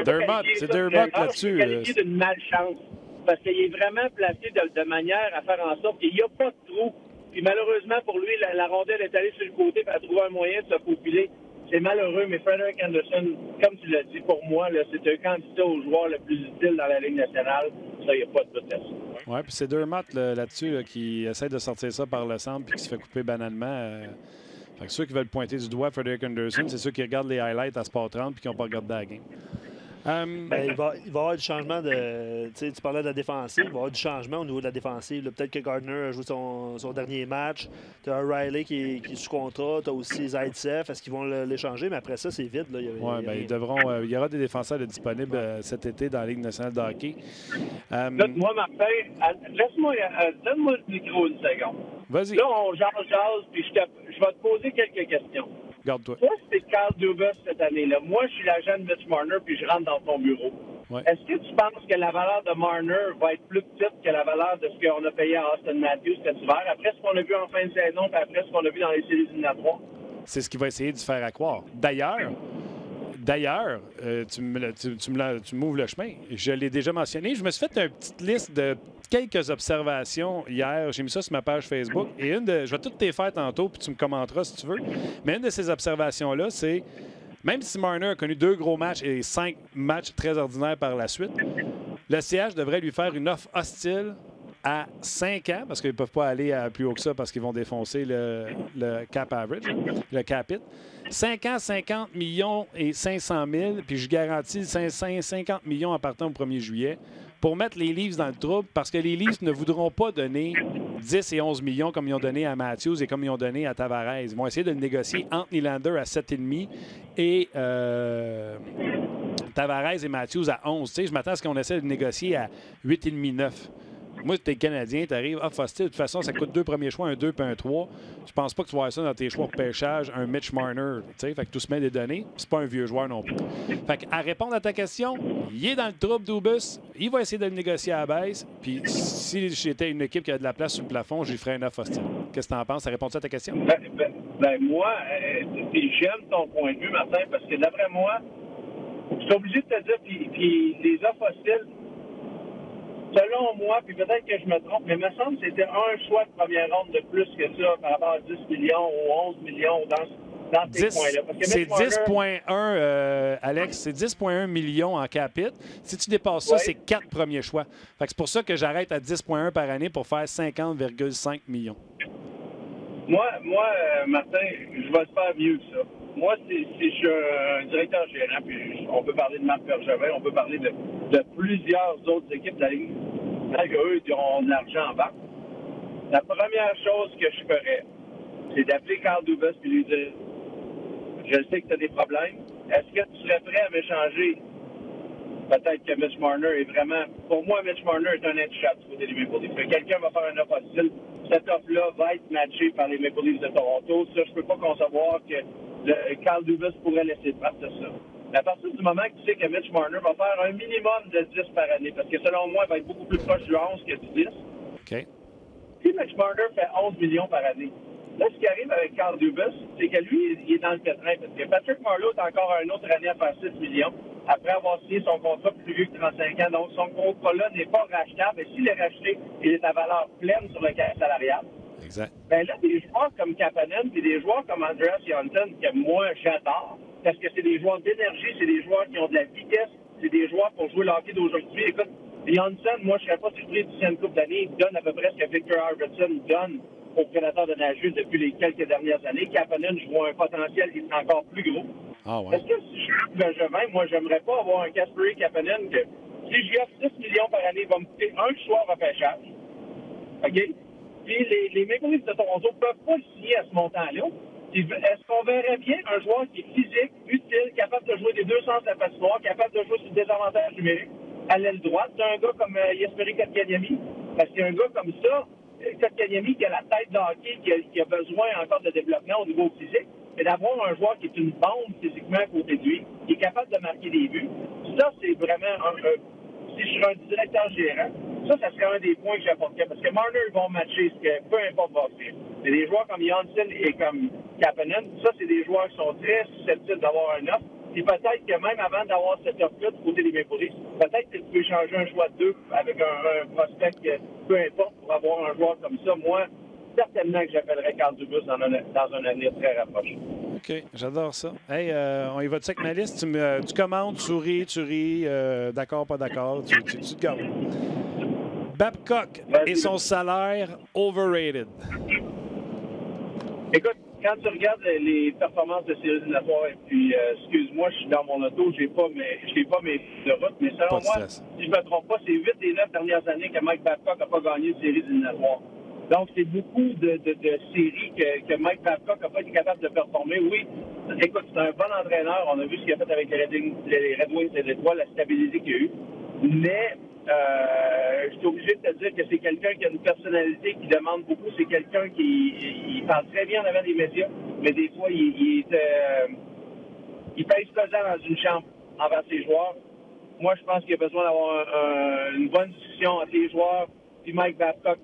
Dermott, c'est Dermott là-dessus.
C'est qualifié d'une malchance. Parce qu'il est vraiment placé de manière à faire en sorte qu'il n'y a pas de trou. Puis malheureusement, pour lui, la rondelle est allée sur le côté et a trouvé un moyen de se faufiler. C'est malheureux, mais Frederick Anderson, comme tu l'as dit, pour moi, là, c'est un candidat au joueur le plus utile dans la Ligue nationale. Ça, il n'y a pas de doute là-dessus.
Oui, puis c'est Dermott là-dessus qui essaie de sortir ça par le centre puis qui se fait couper banalement. Fait que ceux qui veulent pointer du doigt Frederick Anderson, c'est ceux qui regardent les highlights à Sport 30 puis qui n'ont pas regardé la game.
Il va y avoir du changement de. Tu parlais de la défensive, il va y avoir du changement au niveau de la défensive. Peut-être que Gardner a joué son dernier match. Tu as Riley qui est sous contrat. Tu as aussi Zaitsev. Est-ce qu'ils vont l'échanger? Mais après ça, c'est vide.
Il y aura des défenseurs disponibles cet été dans la Ligue nationale de hockey.
Moi, Martin, donne-moi le micro une seconde.
Vas-y.
Là, on jase, puis je vais te poser quelques questions.
Garde-toi.
Toi, c'est Carl Dubas cette année-là. Moi, je suis l'agent de Mitch Marner, puis je rentre dans ton bureau.
Ouais.
Est-ce que tu penses que la valeur de Marner va être plus petite que la valeur de ce qu'on a payé à Austin Matthews cet hiver, après ce qu'on a vu en fin de saison, puis après ce qu'on a vu dans les séries éliminatoires?
C'est ce qu'il va essayer de faire à croire. D'ailleurs, tu m'ouvres le chemin. Je l'ai déjà mentionné. Je me suis fait une petite liste de quelques observations hier. J'ai mis ça sur ma page Facebook. Et je vais toutes les faire tantôt, puis tu me commenteras si tu veux. Mais une de ces observations-là, c'est même si Marner a connu 2 gros matchs et 5 matchs très ordinaires par la suite, le CH devrait lui faire une offre hostile à 5 ans, parce qu'ils ne peuvent pas aller plus haut que ça parce qu'ils vont défoncer le cap average, le cap hit. 5 ans, 50 millions et 500 000, puis je garantis 50 millions en partant au 1er juillet pour mettre les Leafs dans le trouble, parce que les Leafs ne voudront pas donner 10 et 11 millions comme ils ont donné à Matthews et comme ils ont donné à Tavares. Ils vont essayer de le négocier entre Nylander à 7,5 et Tavares et Matthews à 11. Tu sais, je m'attends à ce qu'on essaie de négocier à 8,5-9. Moi, si t'es Canadien, t'arrives, hostile, de toute façon, ça coûte 2 premiers choix, un 2 puis un 3. Je pense pas que tu vas avoir ça dans tes choix de pêchage, un Mitch Marner. Fait que tout se met des données, c'est pas un vieux joueur non plus. Fait que, à répondre à ta question, il est dans le trouble, Dubas. Il va essayer de le négocier à la baisse. Puis si j'étais une équipe qui a de la place sur le plafond, j'y ferais un offre hostile. Qu'est-ce que t'en penses? Ça répond-tu à ta question?
Moi, j'aime ton point de vue, Martin, parce que d'après moi, je suis obligé de te dire, puis les offres hostiles, selon moi, puis peut-être que je me trompe, mais il me semble que c'était un choix de première ronde de plus que ça par rapport à 10 millions ou 11 millions dans ces points-là.
C'est 10,1, Alex, c'est 10,1 millions en capite. Si tu dépasses ça, c'est 4 premiers choix. Fait que c'est pour ça que j'arrête à 10,1 par année pour faire 50,5 millions.
Moi, Martin, je vais te faire mieux que ça. Moi, si je suis un directeur gérant, puis on peut parler de Marc Bergevin, on peut parler de plusieurs autres équipes de la Ligue, eux, ils ont de l'argent en banque. La première chose que je ferais, c'est d'appeler Carl Dubas et lui dire « Je sais que tu as des problèmes. Est-ce que tu serais prêt à m'échanger? » Peut-être que Mitch Marner est vraiment... Pour moi, Mitch Marner est un intouchable du côté des Maple Leafs. Quelqu'un va faire un offre hostile. Cette offre-là va être matchée par les Maple Leafs de Toronto. Ça, je peux pas concevoir que Carl Dubas pourrait laisser partir ça. Mais à partir du moment que tu sais que Mitch Marner va faire un minimum de 10 par année, parce que selon moi, il va être beaucoup plus proche du 11 que du 10.
OK.
Si Mitch Marner fait 11 millions par année, là, ce qui arrive avec Carl Dubas, c'est que lui, il est dans le pétrin. Parce que Patrick Marleau a encore une autre année à faire 6 millions. après avoir signé son contrat plus vieux que 35 ans. Donc, son contrat-là n'est pas rachetable. Et s'il est racheté, il est à valeur pleine sur le cap salarial.
Exact.
Bien là, des joueurs comme Kapanen et des joueurs comme Andreas Johnsson, que moi, j'adore, parce que c'est des joueurs d'énergie, c'est des joueurs qui ont de la vitesse, c'est des joueurs pour jouer le hockey d'aujourd'hui. Écoute, Johnsson, moi, je ne serais pas surpris d'ici une couple d'années. Il donne à peu près ce que Victor Arvidsson donne aux Prédateurs de Nashville depuis les quelques dernières années. Kapanen, je vois un potentiel qui est encore plus gros.
Ah ouais.
Est-ce que si je suis Bergevin, moi, j'aimerais pas avoir un Kasperi Kapanen que si je lui offre 6 millions par année, il va me coûter un choix repêchage. OK? Puis les Maple Leafs de Toronto ne peuvent pas le signer à ce montant-là. Est-ce qu'on verrait bien un joueur qui est physique, utile, capable de jouer des deux sens de la patinoire, capable de jouer sur le désavantage numérique à l'aile droite d'un gars comme Jesperi Kotkaniemi? Parce qu'il y a un gars comme ça, Kotkaniemi, qui a la tête de hockey, qui a besoin encore de développement au niveau physique, mais d'avoir un joueur qui est une bombe physiquement à côté de lui, qui est capable de marquer des buts. Ça, c'est vraiment si je suis un directeur gérant, ça serait un des points que j'apporterais. Parce que Marner, ils vont matcher ce que peu importe va faire. Mais des joueurs comme Johnsson et comme Kapanen, ça, c'est des joueurs qui sont très susceptibles d'avoir un offre. Et peut-être que même avant d'avoir cette offre-là du côté des Maple Leafs, peut-être que tu peux changer un choix de 2 avec un prospect, peu importe, pour avoir un joueur comme ça. Moi, certainement que j'appellerais Carl Dubas dans un avenir très rapproché.
OK, j'adore ça. Hey, on y va-tu avec ma liste? Tu commandes, tu ris, d'accord, pas d'accord, tu te gardes. Babcock et son salaire overrated.
Écoute, quand tu regardes les performances de séries éliminatoires, et puis, excuse-moi, je suis dans mon auto, j'ai pas mes de route, mais selon moi, si je ne me trompe pas, c'est 8 des 9 dernières années que Mike Babcock n'a pas gagné de séries éliminatoires. Donc, c'est beaucoup de séries que Mike Babcock n'a pas été capable de performer. Oui, écoute, c'est un bon entraîneur. On a vu ce qu'il a fait avec les Red Wings et les Étoiles, la stabilité qu'il y a eu. Mais je suis obligé de te dire que c'est quelqu'un qui a une personnalité qui demande beaucoup. C'est quelqu'un qui parle très bien en avant des médias, mais des fois, il pèse pesant dans une chambre envers ses joueurs. Moi, je pense qu'il a besoin d'avoir une bonne discussion entre les joueurs puis Mike Babcock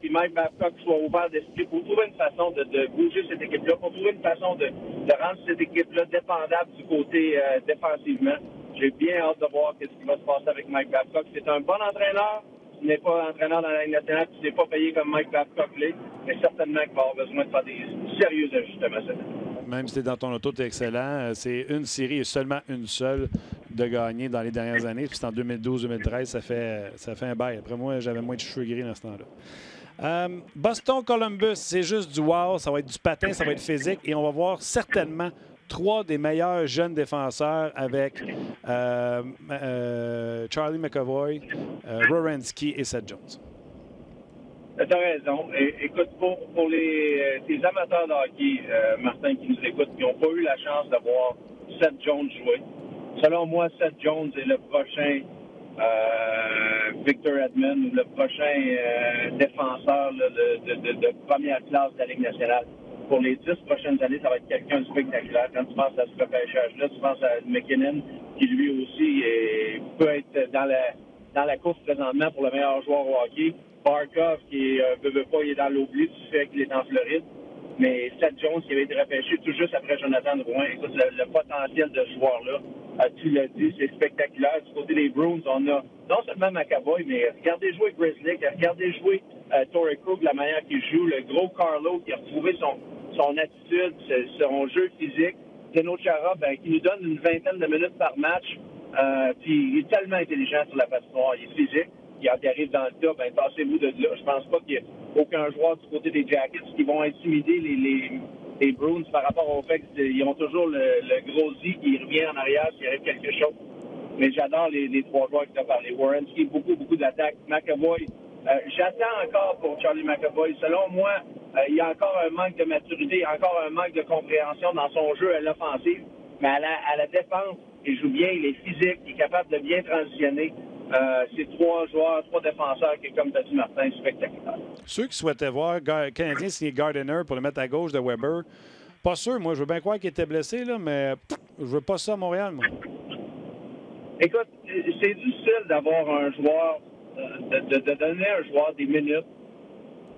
soit ouvert d'esprit pour trouver une façon de bouger cette équipe-là, pour trouver une façon de rendre cette équipe-là dépendable du côté défensivement. J'ai bien hâte de voir ce qui va se passer avec Mike Babcock. C'est un bon entraîneur. Tu n'es pas entraîneur dans la Ligue nationale, tu n'es pas payé comme Mike Babcock l'est, mais certainement qu'il va avoir besoin de faire des sérieux ajustements cette année.
Même si tu es dans ton auto, tu es excellent. C'est une série et seulement une seule de gagner dans les dernières années. Puis c'est en 2012-2013, ça fait un bail. Après moi, j'avais moins de cheveux gris dans ce temps-là. Boston-Columbus, c'est juste du wow. Ça va être du patin, ça va être physique. Et on va voir certainement 3 des meilleurs jeunes défenseurs avec Charlie McAvoy, Werenski et Seth Jones.
Tu as raison. Écoute, pour tes amateurs de hockey, Martin, qui nous écoutent, qui n'ont pas eu la chance de voir Seth Jones jouer, selon moi, Seth Jones est le prochain Victor Edmond ou le prochain défenseur de première classe de la Ligue nationale. Pour les 10 prochaines années, ça va être quelqu'un de spectaculaire. Quand tu penses à ce repêchage-là, tu penses à McKinnon, qui lui aussi peut être dans la course présentement pour le meilleur joueur au hockey. Barkov, qui veut pas, il est dans l'oubli du fait qu'il est en Floride. Mais Seth Jones, qui avait été repêché tout juste après Jonathan Drouin. Écoute, le potentiel de ce joueur-là, tu l'as dit, c'est spectaculaire. Du côté des Bruins, on a non seulement McAvoy, mais regardez jouer Grizzly, regardez jouer Torrey Krug, la manière qu'il joue, le gros Carlo qui a retrouvé son attitude, son jeu physique. Zdeno Chara, qui nous donne une vingtaine de minutes par match. Puis il est tellement intelligent sur la patinoire, il est physique. Qui arrive dans le tas, passez-vous de là. Je pense pas qu'il y ait aucun joueur du côté des Jackets qui vont intimider les Bruins par rapport au fait qu'ils ont toujours le gros Z qui revient en arrière s'il arrive quelque chose. Mais j'adore les 3 joueurs qui t'ont parlé. Werenski, beaucoup d'attaques. McAvoy, j'attends encore pour Charlie McAvoy. Selon moi, il y a encore un manque de maturité, encore un manque de compréhension dans son jeu à l'offensive. Mais à la défense, il joue bien, il est physique, il est capable de bien transitionner. C'est 3 joueurs, 3 défenseurs qui, comme tu as dit, Martin, spectaculaire.
Ceux qui souhaitaient voir Canadien signer Gardiner pour le mettre à gauche de Weber, pas sûr. Moi, je veux bien croire qu'il était blessé, là, mais je veux pas ça à Montréal, moi.
Écoute, c'est difficile d'avoir un joueur, de donner à un joueur des minutes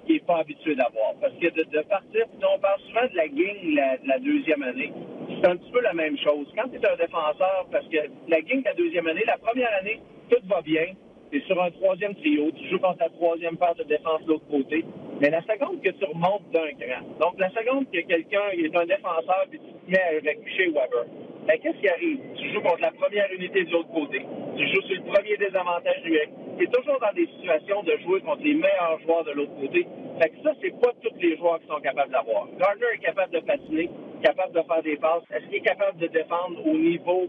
qu'il n'est pas habitué d'avoir. Parce que de partir, on parle souvent de la gang la deuxième année, c'est un petit peu la même chose. Quand tu es un défenseur, parce que la gang la deuxième année, la première année, tout va bien. Tu es sur un troisième trio, tu joues contre la troisième paire de défense de l'autre côté. Mais la seconde que tu remontes d'un cran, donc la seconde que quelqu'un est un défenseur et tu te mets avec Shea Weber, ben, qu'est-ce qui arrive? Tu joues contre la première unité de l'autre côté. Tu joues sur le premier désavantage numérique. Tu es toujours dans des situations de jouer contre les meilleurs joueurs de l'autre côté. Fait que ça, c'est pas tous les joueurs qui sont capables d'avoir. Gardner est capable de patiner, capable de faire des passes. Est-ce qu'il est capable de défendre au niveau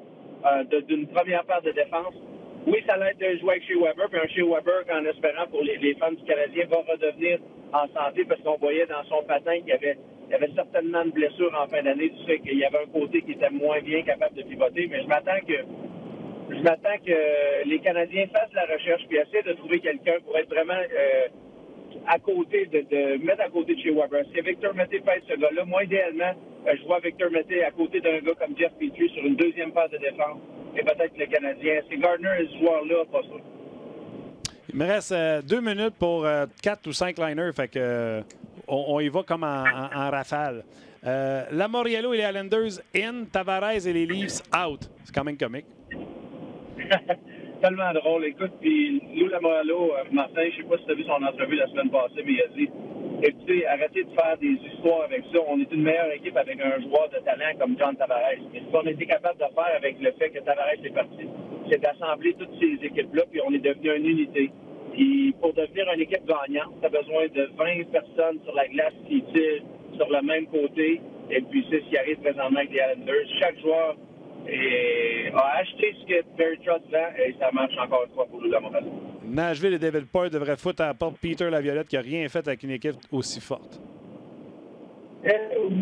d'une première paire de défense? Oui, ça l'aide de jouer avec Shea Weber, puis un Shea Weber, en espérant pour les fans du Canadien, va redevenir en santé parce qu'on voyait dans son patin qu'il y avait certainement une blessure en fin d'année du fait qu'il y avait un côté qui était moins bien capable de pivoter, mais je m'attends que les Canadiens fassent la recherche puis essaient de trouver quelqu'un pour être vraiment à côté de mettre à côté de Shea Weber. Si Victor Mété fait ce gars-là, moi idéalement, je vois Victor Mété à côté d'un gars comme Jeff Petrie sur une deuxième paire de défense et peut-être le Canadien. C'est Gardner et ce joueur-là, pas ça.
Il me reste 2 minutes pour 4 ou 5 liners, fait que on y va comme en rafale. Lamoriello et les Islanders in, Tavares et les Leafs out. C'est quand même comique.
Tellement drôle. Écoute, puis Lou Lamoriello, Martin, je sais pas si tu as vu son entrevue la semaine passée, mais il a dit, écoutez, arrêtez de faire des histoires avec ça. On est une meilleure équipe avec un joueur de talent comme John Tavares. Mais ce qu'on a été capable de faire avec le fait que Tavares est parti, c'est d'assembler toutes ces équipes-là, puis on est devenu une unité. Puis pour devenir une équipe gagnante, tu as besoin de 20 personnes sur la glace qui tirent sur le même côté. Et puis c'est ce qui arrive présentement avec les Islanders. Chaque joueur a acheté ce que Barry Trotz vend et ça marche encore une fois pour nous, Lamoriello.
Nashville et David Poyle devraient foutre à la porte Peter Laviolette qui n'a rien fait avec une équipe aussi forte.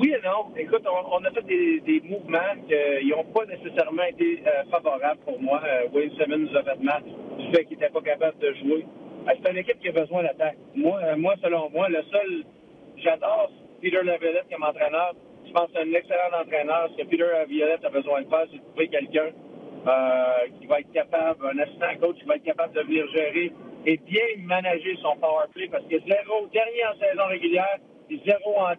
Oui et non. Écoute, on a fait des mouvements qui n'ont pas nécessairement été favorables pour moi. Wayne Simmons nous a fait mal du fait qu'il n'était pas capable de jouer. C'est une équipe qui a besoin d'attaque. Moi, selon moi, j'adore Peter Laviolette comme entraîneur. Je pense que c'est un excellent entraîneur. Ce que Peter Laviolette a besoin de faire, c'est de trouver quelqu'un qui va être capable, un assistant coach qui va être capable de venir gérer et bien manager son power play parce que dernier en saison régulière, 0 en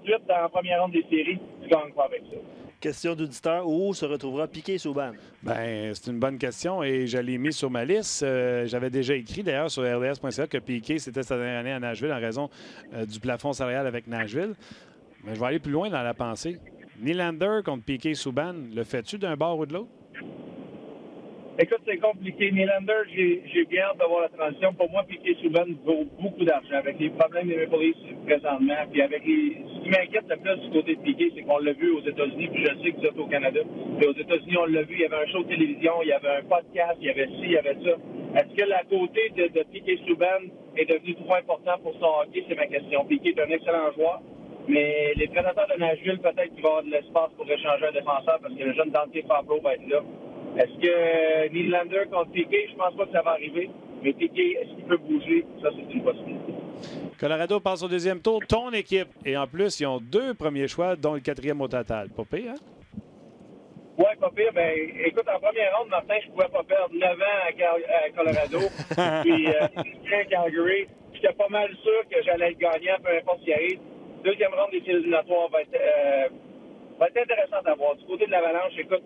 17-18 dans la première ronde des séries, tu gagnes pas avec ça.
Question d'auditeur, où se retrouvera Piquet Souban?
Ben, c'est une bonne question et je l'ai mis sur ma liste. J'avais déjà écrit d'ailleurs sur RDS.ca que Piquet, c'était sa dernière année à Nashville en raison du plafond salarial avec Nashville. Mais je vais aller plus loin dans la pensée. Nylander contre Piquet Souban, le fais-tu d'un bord ou de l'autre?
Écoute, c'est compliqué. Nylander, j'ai bien hâte de voir la transition. Pour moi, Piquet Souban vaut beaucoup d'argent avec les problèmes des Maple Leafs présentement. Puis avec ce qui m'inquiète le plus du côté de Piquet, c'est qu'on l'a vu aux États-Unis, puis je sais que vous êtes au Canada. Puis aux États-Unis, on l'a vu, il y avait un show de télévision, il y avait un podcast, il y avait ci, il y avait ça. Est-ce que la côté de Piquet Souban est devenu trop important pour son hockey? C'est ma question. Piquet est un excellent joueur. Mais les prédateurs de Nashville, peut-être qu'il va y avoir de l'espace pour échanger un défenseur parce que le jeune Dante Fabro va être là. Est-ce que Nylander contre Piquet, je pense pas que ça va arriver. Mais Piquet, est-ce qu'il peut bouger? Ça, c'est une possibilité.
Colorado passe au deuxième tour. Ton équipe. Et en plus, ils ont 2 premiers choix, dont le 4e au total. Pas pire, hein?
Oui, pas pire. Ben, écoute, en première ronde, Martin, je pouvais pas perdre 9 ans à Colorado. Puis, à Calgary. J'étais pas mal sûr que j'allais être gagnant, peu importe ce qui arrive. Deuxième ronde des séries éliminatoires va être intéressante à voir. Du côté de l'Avalanche, écoute,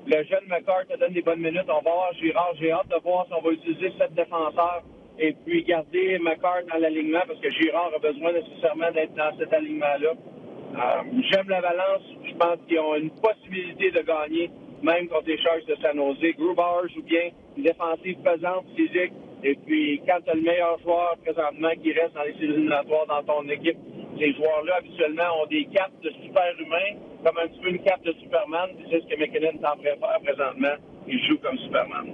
le jeune McCart te donne des bonnes minutes. On va voir Girard. J'ai hâte de voir si on va utiliser 7 défenseurs et puis garder McCart dans l'alignement parce que Girard a besoin nécessairement d'être dans cet alignement-là. J'aime l'Avalanche. Je pense qu'ils ont une possibilité de gagner, même contre les Sharks de San Jose. Grubauer joue bien, une défensive pesante, physique. Et puis, quand tu as le meilleur joueur présentement qui reste dans les séries éliminatoires dans ton équipe, ces joueurs-là, habituellement, ont des capes de super-humains, comme un petit peu une cape de Superman. C'est ce que McKinnon est en train de faire présentement. Il joue comme Superman.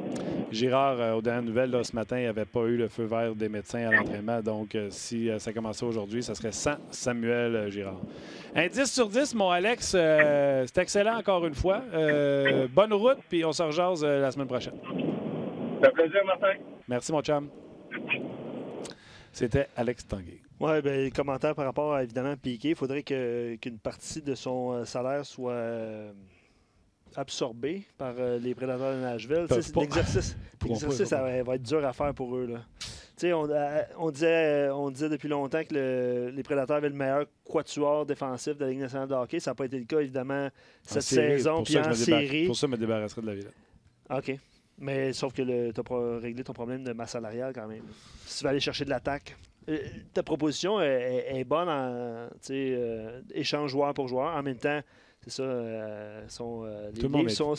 Girard, aux dernières nouvelles, là, ce matin, il n'avait pas eu le feu vert des médecins à l'entraînement. Donc, si ça commençait aujourd'hui, ça serait sans Samuel Girard. Un 10 sur 10, mon Alex. C'est excellent encore une fois. Bonne route, puis on se rejase la semaine prochaine.
Ça fait plaisir, Martin.
Merci, mon chum. C'était Alex Tanguay.
Oui, bien, les commentaires par rapport à, évidemment, Piquet, il faudrait qu'une partie de son salaire soit absorbée par les prédateurs de Nashville. L'exercice, ça va être dur à faire pour eux. Là. sais, on disait depuis longtemps que les Prédateurs avaient le meilleur quatuor défensif de la Ligue nationale de hockey. Ça n'a pas été le cas, évidemment, cette saison, puis en série.
Pour ça, je me débarrasserai de la Villette.
OK. Mais sauf que tu as réglé ton problème de masse salariale quand même. Si tu vas aller chercher de l'attaque, ta proposition est bonne en échange joueur pour joueur. En même temps, c'est ça, les livres sont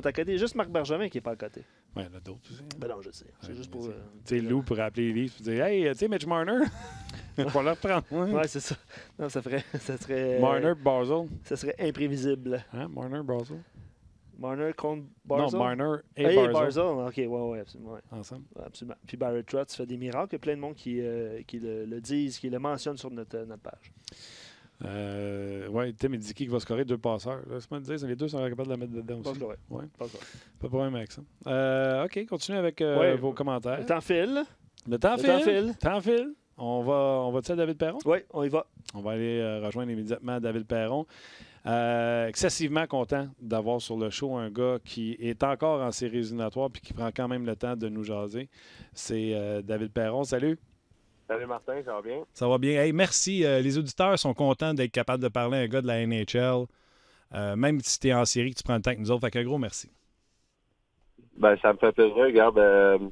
à côté. Juste Marc Bergevin qui n'est pas à côté.
Oui, il y en a d'autres aussi.
Ben non, je sais. C'est juste pour...
Tu sais, Lou pourrait appeler les livres et dire « Hey, tu sais, Mitch Marner, on va le reprendre. »
Oui, c'est ça. Non, ça serait...
Marner, Barzell.
Ça serait imprévisible.
Hein, Marner, Barzell?
Marner contre Barzell?
Non, Marner et
Barzell. OK, oui, absolument. Ouais.
Ensemble.
Ouais, absolument. Puis Barrett Trotz fait des miracles. Il y a plein de monde qui le disent, qui le mentionnent sur notre page.
Oui, Tim il dit qui va scorer 2 passeurs. Laisse-moi te dire, les 2 sont capables de la mettre dedans aussi.
Ouais.
Pas de problème avec ça. OK, continuez avec vos commentaires.
Le temps file.
Le temps file. On va-tu à David Perron?
Oui, on y va.
On va aller rejoindre immédiatement David Perron. Excessivement content d'avoir sur le show un gars qui est encore en séries éliminatoires puis qui prend quand même le temps de nous jaser. C'est David Perron. Salut.
Salut Martin, ça va bien?
Ça va bien. Hey, merci. Les auditeurs sont contents d'être capables de parler à un gars de la NHL. Même si tu es en série, que tu prends le temps que nous autres. Fait qu'un gros merci.
Ben, ça me fait plaisir. Regarde,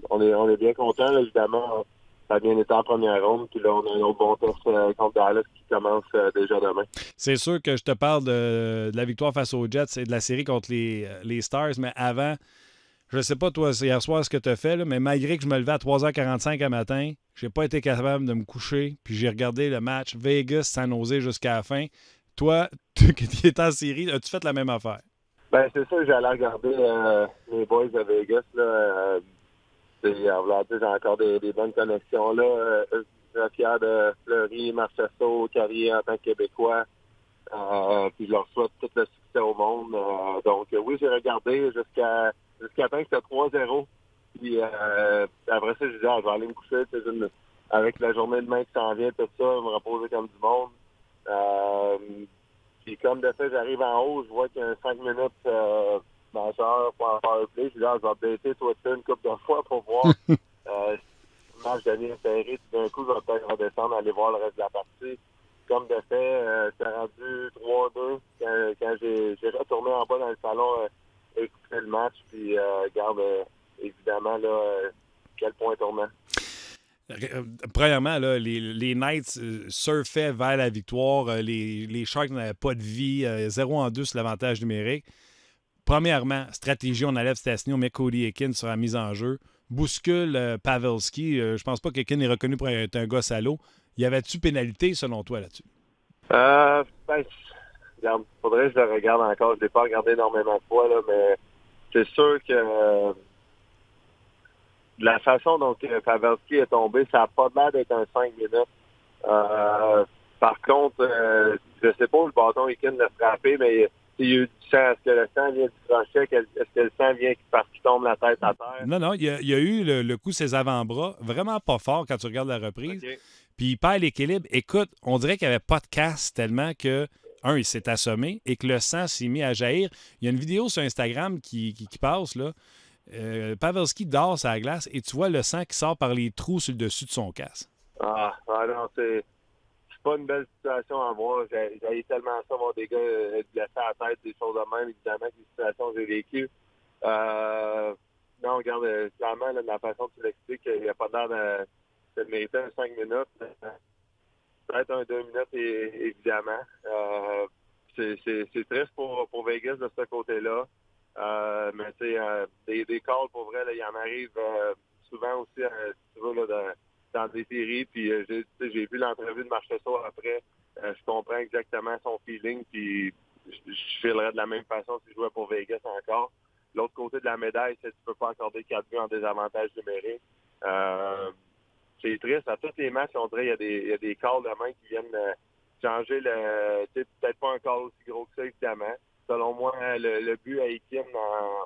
on est bien contents, là, évidemment. Ça a bien été en première ronde. Puis là, on a un autre bon test contre Dallas qui commence déjà demain.
C'est sûr que je te parle de la victoire face aux Jets et de la série contre les Stars. Mais avant, je ne sais pas, toi, hier soir, ce que tu as fait, là, mais malgré que je me levais à 3h45 le matin, j'ai pas été capable de me coucher. Puis j'ai regardé le match Vegas-San Jose jusqu'à la fin. Toi, qui es en série, as-tu fait la même affaire?
Ben, c'est sûr que j'allais regarder les boys de Vegas, là. J'ai encore des bonnes connexions là. Je suis fier de Fleury, Marchessault, Carrier en tant que Québécois. Puis je leur souhaite tout le succès au monde. Donc oui, j'ai regardé jusqu'à temps que c'était 3-0. Puis après ça, je disais, je vais aller me coucher. Avec la journée de demain qui s'en vient, tout ça, me reposer comme du monde. Puis comme de fait, j'arrive en haut, je vois qu'il y a 5 minutes majeur pour en faire play. Je dis, je vais updater Twitter une couple de fois pour voir si le match devient serré. Tout d'un coup, je vais peut-être redescendre, aller voir le reste de la partie. Comme de fait, c'est rendu 3-2 quand j'ai retourné en bas dans le salon écouter le match. Puis, regarde, évidemment, là, quel point tournant.
Premièrement, là, les Knights surfaient vers la victoire. Les Sharks n'avaient pas de vie. 0-2 sur l'avantage numérique. Premièrement, stratégie, on enlève Stastny, on met Cody Eakin sur la mise en jeu. Bouscule Pavelski. Je pense pas qu'Eakin est reconnu pour être un gars salaud. Y avait-tu pénalité, selon toi, là-dessus?
Regarde, faudrait que je le regarde encore. Je l'ai pas regardé énormément de fois, là, mais c'est sûr que de la façon dont Pavelski est tombé, ça n'a pas l'air d'être un 5 minutes. Par contre, je sais pas où le bâton Eakin l'a frappé, mais il y a eu du sang. Est-ce que le sang vient du crochet? Est-ce que le sang vient parce qu'il tombe la tête à terre?
Non, il y a eu le coup de ses avant-bras, vraiment pas fort quand tu regardes la reprise.
Okay.
Puis il perd l'équilibre. Écoute, on dirait qu'il n'y avait pas de casse tellement que, il s'est assommé et que le sang s'est mis à jaillir. Il y a une vidéo sur Instagram qui passe, là. Pavelski dort sur la glace et tu vois le sang qui sort par les trous sur le dessus de son casque.
Non, c'est pas une belle situation à voir. J'ai tellement ça, voir des gars blessés à la tête, des choses de même, évidemment, des situations que j'ai vécues. Non, regarde, clairement, là, de la façon que tu l'expliques, il n'y a pas l'air de mériter un 5 minutes. Peut-être un 2 minutes, évidemment. C'est triste pour Vegas de ce côté-là. Mais tu sais, des calls, pour vrai, là, il en arrive souvent aussi, si tu veux, là, dans des séries. Puis j'ai vu l'entrevue de Marchessault après. Je comprends exactement son feeling. Puis je filerais de la même façon si je jouais pour Vegas encore. L'autre côté de la médaille, c'est que tu peux pas accorder 4 buts en désavantage numérique. C'est triste. À tous les matchs, on dirait qu'il y a des calls de main qui viennent changer peut-être pas un call aussi gros que ça, évidemment. Selon moi, le but à Eakin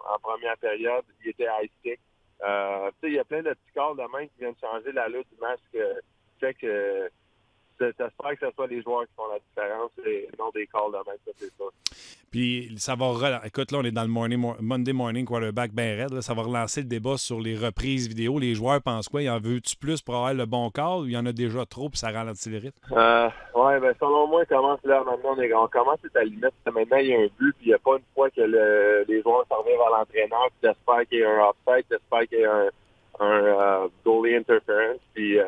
en première période, il était high stick. Il y a plein de petits calls de main qui viennent changer l'allure du match que fait que
t'espères que ce soit les joueurs qui font la différence et non des calls de même, ça c'est ça.
Puis ça va écoute, là, on est dans le Monday morning quarterback ben raide. Là, ça va relancer le débat sur les reprises vidéo. Les joueurs pensent quoi? Il en veut-tu plus pour avoir le bon call ou il y en a déjà trop puis ça ralentit le rythme?
Ouais, ben selon moi, maintenant, on commence à la limite. Maintenant, il y a un but, puis il n'y a pas une fois que les joueurs s'en reviennent vers l'entraîneur, puis t'espères qu'il y a un offside, t'espères qu'il y a un goalie interference, puis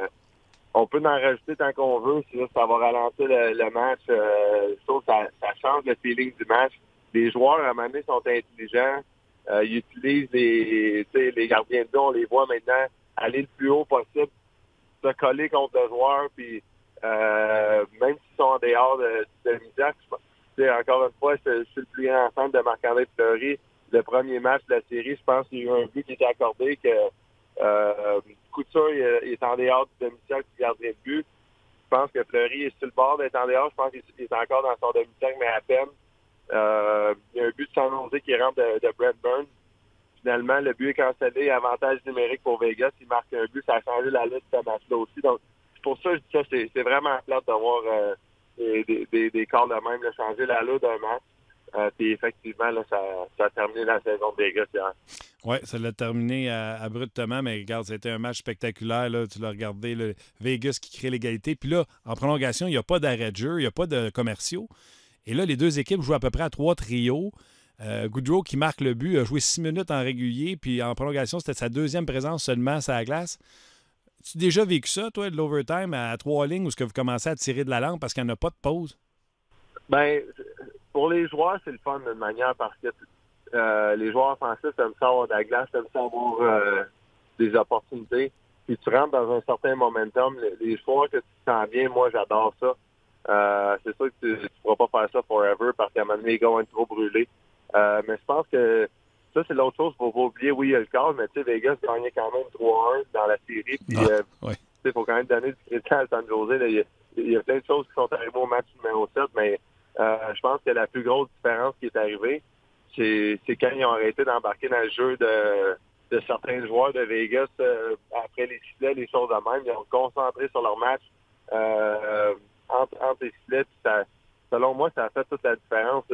on peut en rajouter tant qu'on veut, si ça va ralentir le match. Je trouve que ça change le feeling du match. Les joueurs, à un moment donné, sont intelligents. Ils utilisent les gardiens de but, on les voit maintenant aller le plus haut possible, se coller contre le joueur, puis même s'ils sont en dehors de demi-cercle, encore une fois, je suis le plus grand fan de Marc-André Fleury. Le premier match de la série, je pense qu'il y a eu un but qui était accordé que Couture il est en dehors du demi-cercle du gardien de but. Je pense que Fleury est sur le bord d'être en dehors. Je pense qu'il est encore dans son demi-cercle, mais à peine. Il y a un but de San Jose qui rentre de Brent Burns. Finalement, le but est cancellé. Avantage numérique pour Vegas. Il marque un but. Ça a changé la liste de ce match-là aussi. Donc, c'est pour ça que je dis ça. C'est vraiment plate de voir des calls de même, de changer la liste d'un match. Puis effectivement, là, ça a terminé la saison de Vegas hier.
Oui, ça l'a terminé abruptement, mais regarde, c'était un match spectaculaire. Là. Tu l'as regardé, le Vegas qui crée l'égalité. Puis là, en prolongation, il n'y a pas d'arrêt de jeu, il n'y a pas de commerciaux. Et là, les deux équipes jouent à peu près à 3 trios. Goodrow, qui marque le but, a joué 6 minutes en régulier, puis en prolongation, c'était sa deuxième présence seulement sur la glace. Tu as déjà vécu ça, toi, de l'overtime à 3 lignes, où ce que vous commencez à tirer de la lampe parce qu'il n'y en a pas de pause?
Ben, pour les joueurs, c'est le fun d'une manière parce que les joueurs offensifs aiment ça avoir de la glace, aiment ça avoir des opportunités. Puis tu rentres dans un certain momentum. Les joueurs que tu sens bien, moi, j'adore ça. C'est sûr que tu ne pourras pas faire ça forever parce qu'à un moment donné, les gars vont être trop brûlés. Mais je pense que ça, c'est l'autre chose. Il ne faut pas oublier, oui, il y a le cadre, mais tu sais, Vegas gagnait quand même 3-1 dans la série. Puis, il faut quand même donner du crédit à San Jose. Il y a plein de choses qui sont arrivées au match numéro 7, mais je pense que la plus grosse différence qui est arrivée, c'est quand ils ont arrêté d'embarquer dans le jeu de certains joueurs de Vegas après les sifflets, les choses de même. Ils ont concentré sur leur match entre les sifflets. Selon moi, ça a fait toute la différence.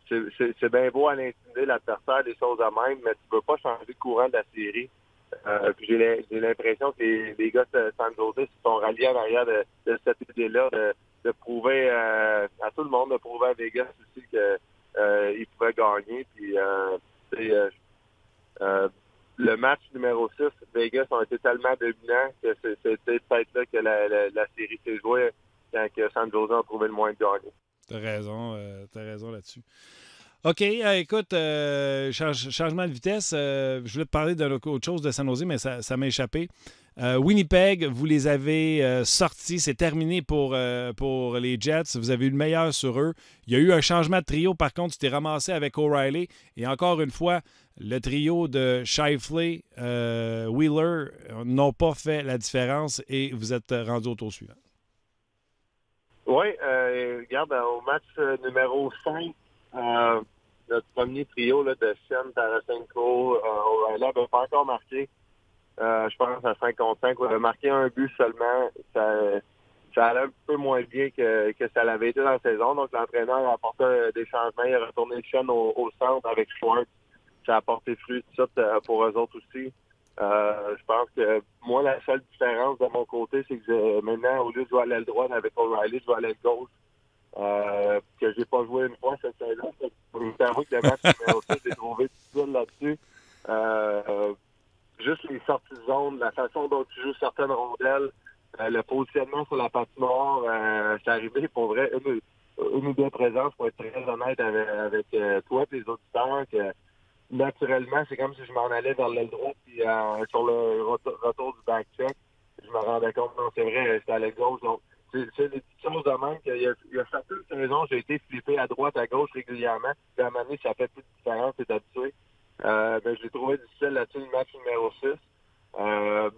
C'est bien beau à l'intimider l'adversaire, des choses de même, mais tu ne peux pas changer le courant de la série. Puis j'ai l'impression que les gars de San Jose se sont ralliés en arrière de cette idée-là de prouver à tout le monde, de prouver à Vegas aussi qu'ils pouvaient gagner. Puis le match numéro 6, Vegas ont été tellement dominants que c'était peut-être là que la série s'est jouée quand San Jose a trouvé le moyen de gagner.
T'as raison là-dessus. OK, écoute, changement de vitesse. Je voulais te parler d'autre chose de San Jose, mais ça m'a échappé. Winnipeg, vous les avez sortis. C'est terminé pour les Jets. Vous avez eu le meilleur sur eux. Il y a eu un changement de trio. Par contre, tu t'es ramassé avec O'Reilly. Et encore une fois, le trio de Scheifele, Wheeler n'ont pas fait la différence et vous êtes rendu au tour suivant.
Oui, regarde, au match numéro 5, notre premier trio là, de Shen, Tarasenko, O'Reilly n'avait pas encore marqué. Je pense à 5 contre 5. On avait marqué un but seulement. Ça allait un peu moins bien que ça l'avait été dans la saison. Donc, l'entraîneur a apporté des changements. Il a retourné Shen au centre avec Schwartz. Ça a apporté fruit tout ça pour eux autres aussi. Je pense que moi, la seule différence de mon côté, c'est que maintenant, au lieu de jouer à l'aile droite avec O'Reilly, je joue à l'aile gauche. Que j'ai pas joué une fois cette saison. Je t'avoue que le match numéro 6, j'ai trouvé difficile là-dessus. Juste les sorties de zone, la façon dont tu joues certaines rondelles, le positionnement sur la patinoire, c'est arrivé pour vrai une ou deux présences, pour être très honnête avec toi et les auditeurs, que naturellement, c'est comme si je m'en allais vers l'aile droite, puis sur le retour du back-check, je me rendais compte, non, c'est vrai, c'était à l'aile gauche. Donc, c'est des petites choses de même qu'il y a certaines saisons, j'ai été flippé à droite, à gauche régulièrement. Puis à un moment donné, ça fait plus de différence, c'est habitué. Mais je l'ai trouvé difficile là-dessus, le match numéro 6.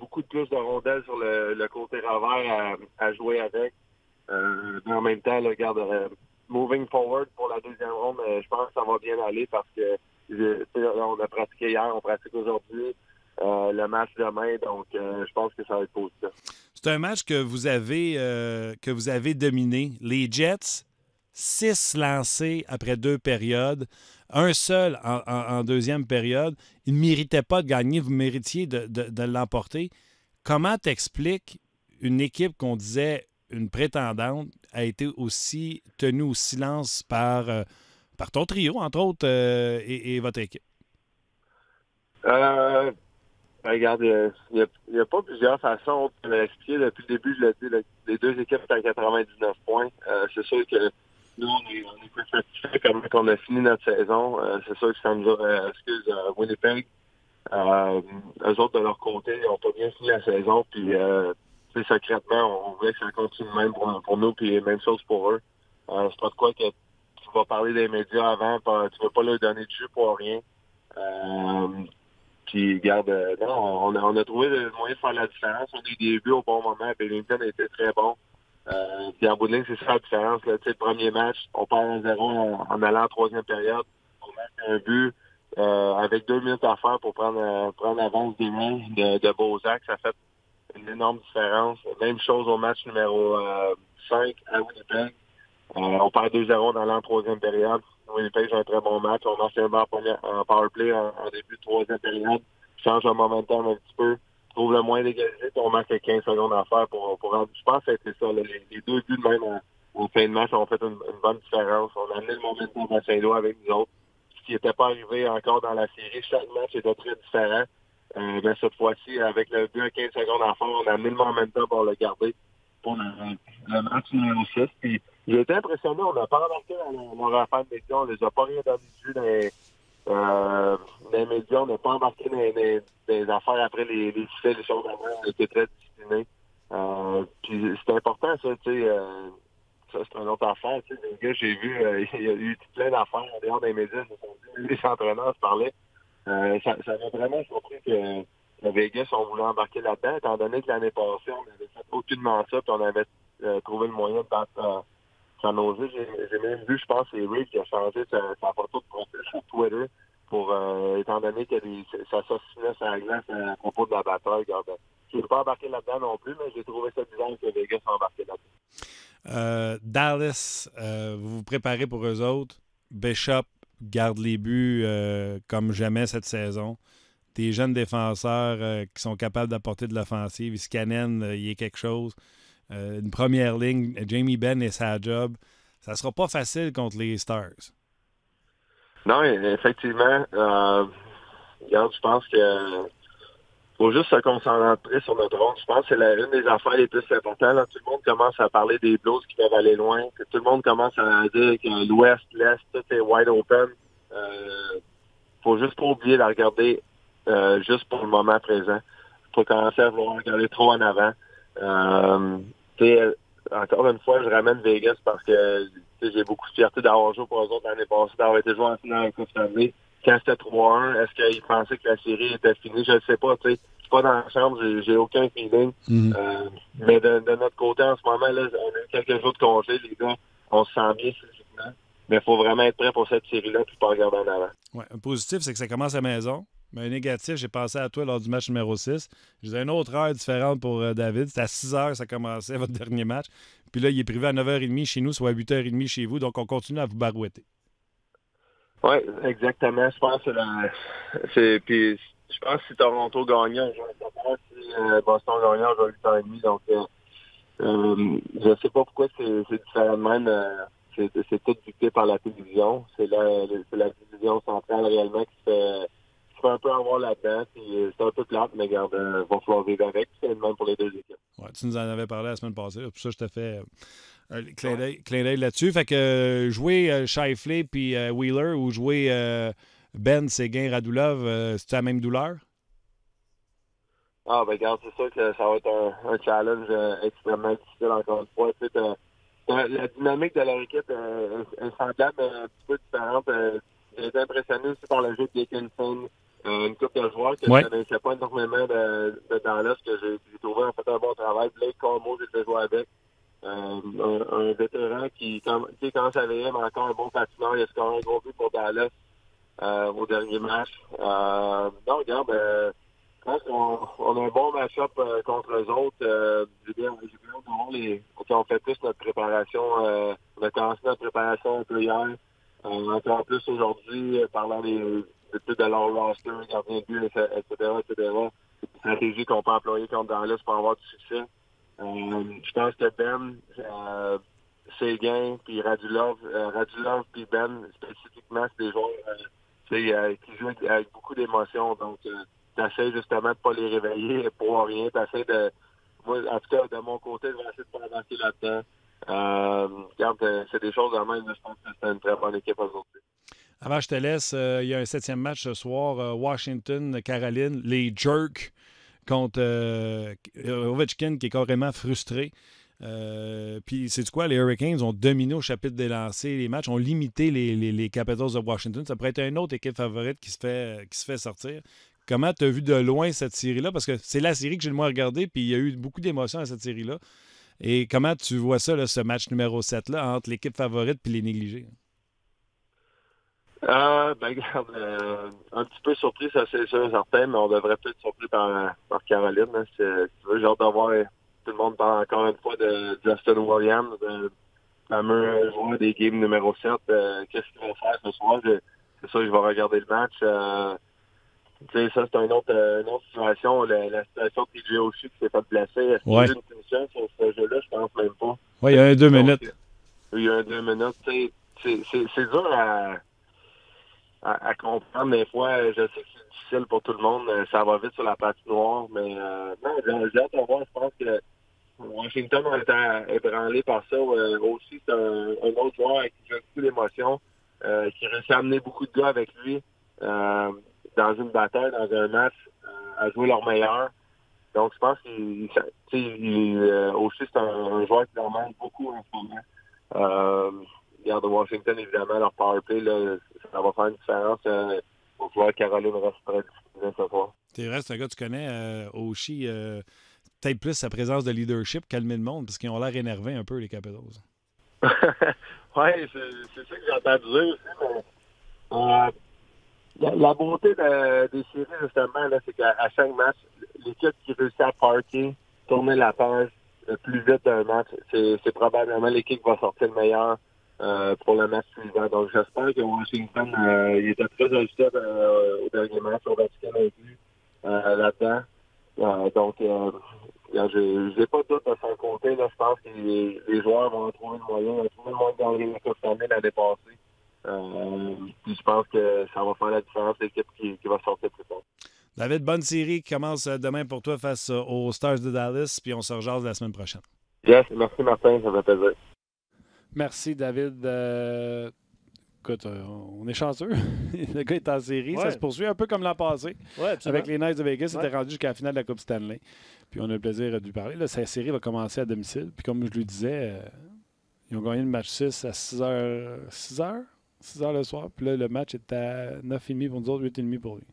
Beaucoup de plus de rondelles sur le côté revers à jouer avec. Mais en même temps, là, regarde, moving forward pour la deuxième ronde, je pense que ça va bien aller parce que on a pratiqué hier, on pratique aujourd'hui. Le match demain, donc je pense que ça va être positif.
C'est un match que vous avez dominé. Les Jets, 6 lancés après 2 périodes, un seul en deuxième période. Ils ne méritaient pas de gagner, vous méritiez de l'emporter. Comment t'expliques une équipe qu'on disait une prétendante a été aussi tenue au silence par ton trio, entre autres, et votre équipe?
Regarde, il n'y a pas plusieurs façons de l'expliquer. Depuis le début, je l'ai dit, les deux équipes sont à 99 points. C'est sûr que nous, on est plus satisfaits comme on a fini notre saison. C'est sûr que ça nous a... Winnipeg, eux autres, de leur côté, ils n'ont pas bien fini la saison. Puis, secrètement, on voulait que ça continue même pour nous, puis même chose pour eux. C'est pas de quoi que tu vas parler des médias avant, tu ne veux pas leur donner de jus pour rien. Puis, regarde, non, on a trouvé le moyen de faire la différence. On a eu des buts au bon moment. Bennington était très bon. Puis, en bout de ligne, c'est ça la différence. Là. Tu sais, le premier match, on perd 1-0 en allant en troisième période. On met un but avec 2 minutes à faire pour prendre l'avance des mains de Bozak. Ça fait une énorme différence. Même chose au match numéro 5 à Winnipeg. On perd 2-0 dans l'an troisième période. Winnipeg joue un très bon match. On marche un bar en powerplay en début de troisième période. Change le momentum un petit peu. Trouve le moyen d'égaliser. On marque 15 secondes à faire pour rendre. Je pense que c'était ça. Là. Les 2 buts de même en fin de match ont fait une bonne différence. On a amené le momentum à Saint-Louis avec nous autres. Ce qui n'était pas arrivé encore dans la série. Chaque match était très différent. Mais cette fois-ci, avec le but à 15 secondes à faire, on a amené le momentum pour le garder pour le match numéro 6. Puis, j'ai été impressionné. On n'a pas remarqué dans nos affaires de médias. On les a pas rien donné de vue dans les médias. On n'a pas embarqué dans les affaires après les faits, les choses avant. On était très disciplinés. Puis c'est important, ça, tu sais. Ça, c'est une autre affaire. Tu sais, les gars, j'ai vu, il y a eu plein d'affaires en dehors des médias. Les entraîneurs se parlaient. Ça m'a vraiment surpris que Vegas, on voulait embarquer là-dedans, étant donné que l'année passée, on avait fait aucunement ça, puis on avait trouvé le moyen de battre San Jose. J'ai même vu, je pense, c'est Rick qui a changé sa photo de profil sur Twitter pour, étant donné que ça s'ostinait sur la glace à propos de la bataille. Regarde, je ne vais pas embarquer là-dedans non plus, mais j'ai trouvé ça bizarre que Vegas a embarqué là-dedans.
Dallas, vous vous préparez pour eux autres. Bishop garde les buts comme jamais cette saison. Des jeunes défenseurs qui sont capables d'apporter de l'offensive. Iskanen, il y a quelque chose. Une première ligne, Jamie Benn et sa job. Ça ne sera pas facile contre les Stars.
Non, effectivement. Regarde, je pense que faut juste se concentrer sur notre ronde. Je pense que c'est une des affaires les plus importantes. Là. Tout le monde commence à parler des Blues qui peuvent aller loin. Tout le monde commence à dire que l'Ouest, l'Est, tout est wide open. Faut juste pas oublier de la regarder juste pour le moment présent. Faut commencer à vouloir regarder trop en avant. Encore une fois, je ramène Vegas parce que j'ai beaucoup de fierté d'avoir joué pour eux autres l'année passée, d'avoir été joué en finale avec Coupe Stanley. Quand c'était 3-1, est-ce qu'ils pensaient que la série était finie? Je ne sais pas. Je suis pas dans la chambre, j'ai aucun feeling. Mais de notre côté, en ce moment, là, on a eu quelques jours de congé, les gars. On se sent bien physiquement. Mais il faut vraiment être prêt pour cette série-là et pas regarder en avant.
Ouais, un positif, c'est que ça commence à la maison. Mais un négatif, j'ai pensé à toi lors du match numéro 6. J'ai une autre heure différente pour David. C'était à 6 heures, ça commençait, votre dernier match. Puis là, il est privé à 9h30 chez nous, soit à 8h30 chez vous. Donc, on continue à vous barouetter.
Oui, exactement. Je pense que puis je pense que si Toronto gagnait, on joue à 7h. Si Boston gagnait, on joue à 8h30. Donc, je ne sais pas pourquoi c'est différent de même. C'est tout dicté par la télévision. C'est la division centrale réellement qui fait un peu avoir là-dedans. C'est un peu plate, mais regarde, va falloir vivre avec. C'est le même pour les deux équipes.
Ouais, tu nous en avais parlé la semaine passée. Pour ça, je te fais un clin d'œil là-dessus. Fait que jouer Scheifele puis Wheeler ou jouer Ben, Séguin, Radulov, c'est la même douleur?
Ah, ben regarde, c'est sûr que ça va être un challenge extrêmement difficile encore une fois. Tu sais, la dynamique de leur équipe est semblable, un petit peu différente. J'ai été impressionné aussi par le jeu de Dickinson, une couple de joueurs que je ne connaissais pas énormément de Dallas, que j'ai trouvé en fait un bon travail. Blake Comeau, j'ai fait jouer avec. Un vétéran qui commence à veiller, mais encore un bon patineur. Il a scoré un gros but pour Dallas au dernier match. Non, regarde, pense qu'on a un bon match-up contre eux autres. J'ai bien on fait plus notre préparation. On a commencé notre préparation un peu hier. Encore plus aujourd'hui, parlant de leur roster, gardien de but, etc. Stratégie qu'on peut employer contre Dallas pour avoir du succès. Je pense que Ben, Seguin, puis Radulov puis Ben, spécifiquement, c'est des joueurs qui jouent avec beaucoup d'émotion. Donc, t'essaies justement de pas les réveiller pour rien. T'essaies de... Moi, en tout cas, de mon côté, je vais essayer de pas avancer là-dedans. Quand c'est des choses en même, je pense que c'est une très bonne équipe aujourd'hui.
Avant, je te laisse. Il y a un 7e match ce soir. Washington, Caroline, les Jerks contre Ovechkin qui est carrément frustré. Puis, c'est quoi? Les Hurricanes ont dominé au chapitre des lancers. Les matchs ont limité les Capitals de Washington. Ça pourrait être une autre équipe favorite qui se fait sortir. Comment tu as vu de loin cette série-là? Parce que c'est la série que j'ai le moins regardée, puis il y a eu beaucoup d'émotions à cette série-là. Et comment tu vois ça, là, ce match numéro 7-là, entre l'équipe favorite et les négligés?
Regarde, un petit peu surpris, ça c'est sûr, certain, mais on devrait peut être surpris par Caroline. Hein, si tu veux, j'ai hâte de voir tout le monde parle encore une fois de Justin Williams, le fameux joueur des games numéro 7. Qu'est-ce qu'il va faire ce soir? C'est sûr que je vais regarder le match. Tu sais, ça, c'est une autre situation. La situation de PJ Oshie qui s'est fait blesser. Est-ce qu'il y a eu une punition sur ce jeu-là? Je pense même pas.
Oui, il y a un 2 minutes.
Il y a un 2 minutes. C'est dur à comprendre des fois. Je sais que c'est difficile pour tout le monde. Ça va vite sur la patinoire, mais non, j'ai hâte de voir. Je pense que Washington a été ébranlé par ça. Aussi, c'est un autre joueur qui joue beaucoup d'émotion, qui réussit à amener beaucoup de gars avec lui dans une bataille, dans un match, à jouer leur meilleur. Donc, je pense aussi, c'est un joueur qui leur manque beaucoup en ce moment. Regarde, Washington, évidemment, leur powerplay, là, ça va faire une différence. Pour voir Caroline reste très disciplinée ce soir.
C'est vrai, c'est un gars que tu connais, Oshie. Peut-être plus sa présence de leadership, calmer le monde, parce qu'ils ont l'air énervés un peu, les Capitals.
Oui, c'est ça que j'ai entendu dire aussi, mais la beauté des séries, justement, là, c'est qu'à chaque match, l'équipe qui réussit à parker, tourner la page le plus vite d'un match, c'est probablement l'équipe qui va sortir le meilleur pour le match suivant. Donc, j'espère que Washington, il était très ajusté au dernier match, au Vatican inclus, là-dedans. Donc, j'ai pas de doute de son côté. Là, je pense que les joueurs vont trouver le moyen. Ils vont trouver le moyen de gagner la Coupe Stanley l'année passée. Puis je pense que ça va faire la différence, l'équipe qui va sortir plus tard.
David, bonne série qui commence demain pour toi face aux Stars de Dallas, puis on se rejase la semaine prochaine.
Yes, merci Martin, ça fait plaisir.
Merci David. Écoute, on est chanceux. Le gars est en série. Ouais. Ça se poursuit un peu comme l'an passé.
Ouais,
avec les Knights de Vegas, il était rendu jusqu'à la finale de la Coupe Stanley. Puis on a le plaisir de lui parler. Là, sa série va commencer à domicile. Puis comme je lui disais, ils ont gagné le match 6 à 6h le soir. Puis là, le match est à 9h30 pour nous autres, 8h30 pour lui.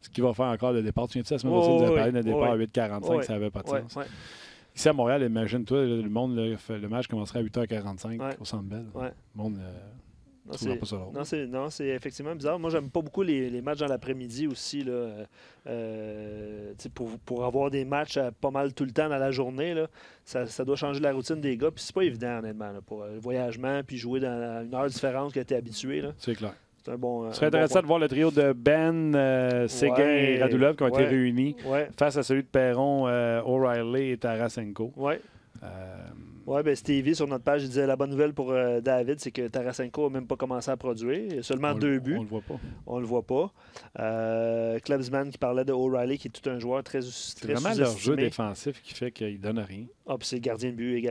Ce qui va faire encore le départ. Tu viens de la semaine passée, nous a parlé d'un départ à 8h45. Ça n'avait pas de sens. Ouais. Ici à Montréal, imagine-toi, le monde, le match commencerait à 8h45 au Centre Bell. Le monde ne trouvera pas ça drôle.
Non, c'est effectivement bizarre. Moi, j'aime pas beaucoup les matchs dans l'après-midi aussi. Là, pour avoir des matchs pas mal tout le temps dans la journée, là, ça doit changer la routine des gars. Puis c'est pas évident, honnêtement, là, pour le voyagement, puis jouer dans une heure différente que tu es habitué.
C'est clair.
C'est un bon.
Ce serait intéressant de voir le trio de Ben, Seguin et Radulov qui ont été réunis face à celui de Perron, O'Reilly et Tarasenko.
Oui, bien Stevie, sur notre page, il disait la bonne nouvelle pour David, c'est que Tarasenko n'a même pas commencé à produire. Il y a seulement 2 buts. On le voit pas. Klebsman qui parlait de O'Reilly, qui est tout un joueur très
c'est vraiment leur jeu défensif qui fait qu'il ne donne rien.
Ah, puis c'est le gardien de but.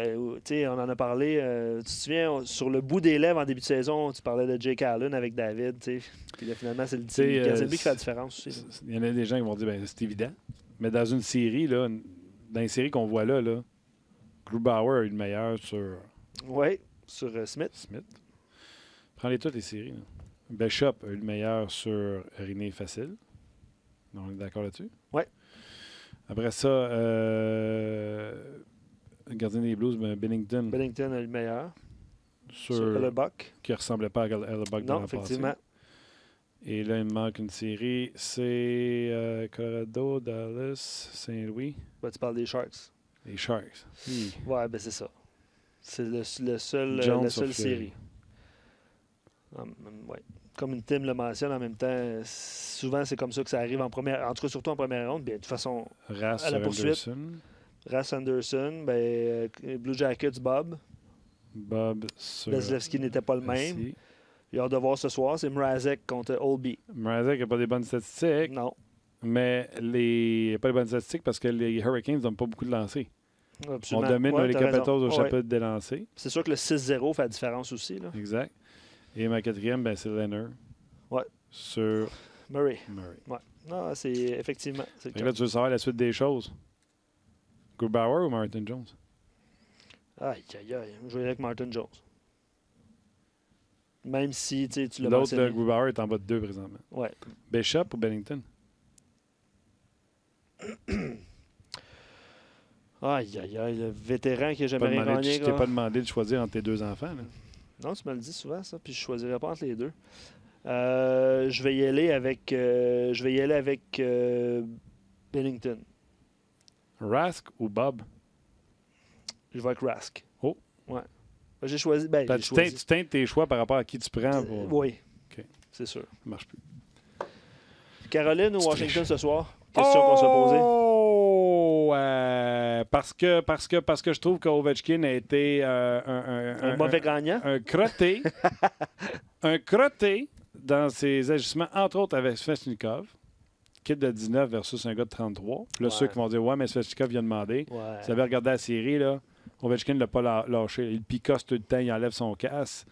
On en a parlé. Tu te souviens, sur le bout des lèvres en début de saison, tu parlais de Jake Allen avec David. Puis là, finalement, c'est le gardien de but qui fait la différence aussi.
Il y en a des gens qui vont dire c'est évident. Mais dans une série, là, dans une série qu'on voit là, Grubauer a eu le meilleur sur...
Oui, sur Smith.
Prends-les toutes les séries. Là. Bishop a eu le meilleur sur Riné Facile. On est d'accord là-dessus?
Oui.
Après ça, le gardien des Blues, Bennington.
Bennington a eu le meilleur.
Sur
Hellebuck.
Qui ne ressemblait pas à Hellebuck dans la
effectivement.
Et là, il me manque une série. C'est Colorado, Dallas, Saint-Louis.
Ben, tu parles des Sharks.
Les Sharks.
Ouais, ben c'est ça. C'est la seule
Fleury.
série. Ouais. Comme une team le mentionne en même temps, souvent c'est comme ça que ça arrive en première, en tout cas surtout en première ronde. Bien, de toute façon,
Rass
à la
sur
poursuite.
Anderson.
Rass Anderson, Blue Jackets, Bob.
Sur
Vasilevski n'était pas le même.
Ici.
Il a hâte de voir ce soir, c'est Mrazek contre Oldby.
Mrazek n'a pas des bonnes statistiques.
Non.
Mais il n'a pas les bonnes statistiques parce que les Hurricanes ne donnent pas beaucoup de lancers.
Absolument.
On domine
Ouais,
les
t'as
Capitals
raison.
au
Ouais.
chapitre des lancers.
C'est sûr que le 6-0 fait la différence aussi. Là.
Exact. Et ma quatrième, c'est Leonard.
Ouais.
Sur
Murray.
Murray.
Ouais. Non, c'est effectivement. C'est
Fait que là, tu veux savoir la suite des choses. Grubauer ou Martin Jones?
Aïe, aïe, aïe. Je vais aller avec Martin Jones. Même si tu l'as
L'autre,
mentionné.
Grubauer, est en bas de 2 présentement.
Ouais.
Bishop ou Bennington?
Aïe, aïe, aïe. Le vétéran qui n'a jamais rien
Je
gagné.
t'ai pas demandé de choisir entre tes deux enfants. Là.
Non, tu me le dis souvent, ça. Puis je ne choisirais pas entre les deux. Je vais y aller avec, Bennington.
Rask ou Bob?
Je vais avec Rask.
Oh.
Ouais. J'ai choisi.
Tu teintes tes choix par rapport à qui tu prends.
Oui.
OK.
C'est sûr.
Ça marche plus.
Caroline ou Washington ce soir? Question qu'on se posait.
Oh! Parce que je trouve qu'Ovechkin a été
Un mauvais gagnant.
un crotté. Un crotté dans ses ajustements, entre autres avec Svechnikov. Kid de 19 versus un gars de 33. Puis là, ceux qui vont dire « Ouais, mais Svechnikov vient demander.
Ouais.
Vous avez regardé la série, là, Ovechkin ne l'a pas lâché. Il picosse tout le temps, il enlève son casque.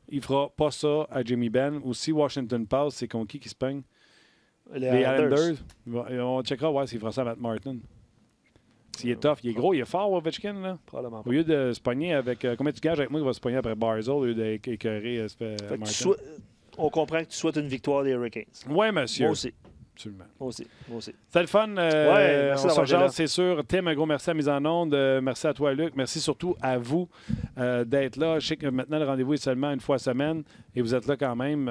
Il fera pas ça à Jimmy Benn. Ou si Washington passe, c'est contre qui se peigne? Les Islanders. On checkera ouais, s'il fera ça à Matt Martin. S'il est tough, il est gros, il est fort, Ovechkin. Là.
Probablement pas.
Au lieu de se pogner avec... combien tu gages avec moi qu'il va se pogner après Barzell au lieu d'écœurer Martin?
On comprend que tu souhaites une victoire des Hurricanes.
Oui, monsieur.
Moi aussi.
Absolument.
Moi aussi.
C'était le fun.
Merci
on se
d'avoir été là.
rejase, c'est sûr. Tim, un gros merci à Mise en Onde. Merci à toi, Luc. Merci surtout à vous d'être là. Je sais que maintenant, le rendez-vous est seulement une fois semaine et vous êtes là quand même.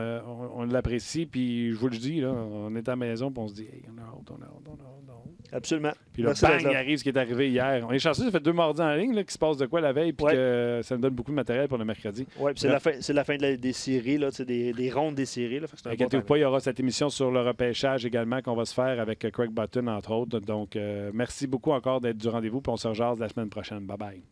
On l'apprécie. Puis je vous le dis, là, on est à la maison et on se dit hey, on a hâte.
Absolument.
Puis là,
Merci
bang,
d'être là.
il arrive ce qui est arrivé hier. On est chanceux, ça fait 2 mardis en ligne là, qu'il se passe de quoi la veille puis que ça nous donne beaucoup de matériel pour le mercredi.
Oui, c'est la fin des séries, là, des rondes des séries. Là,
inquiétez-vous pas, il y aura cette émission sur le repêchage également qu'on va se faire avec Craig Button, entre autres. Donc, merci beaucoup encore d'être du rendez-vous. Puis on se rejase la semaine prochaine. Bye-bye.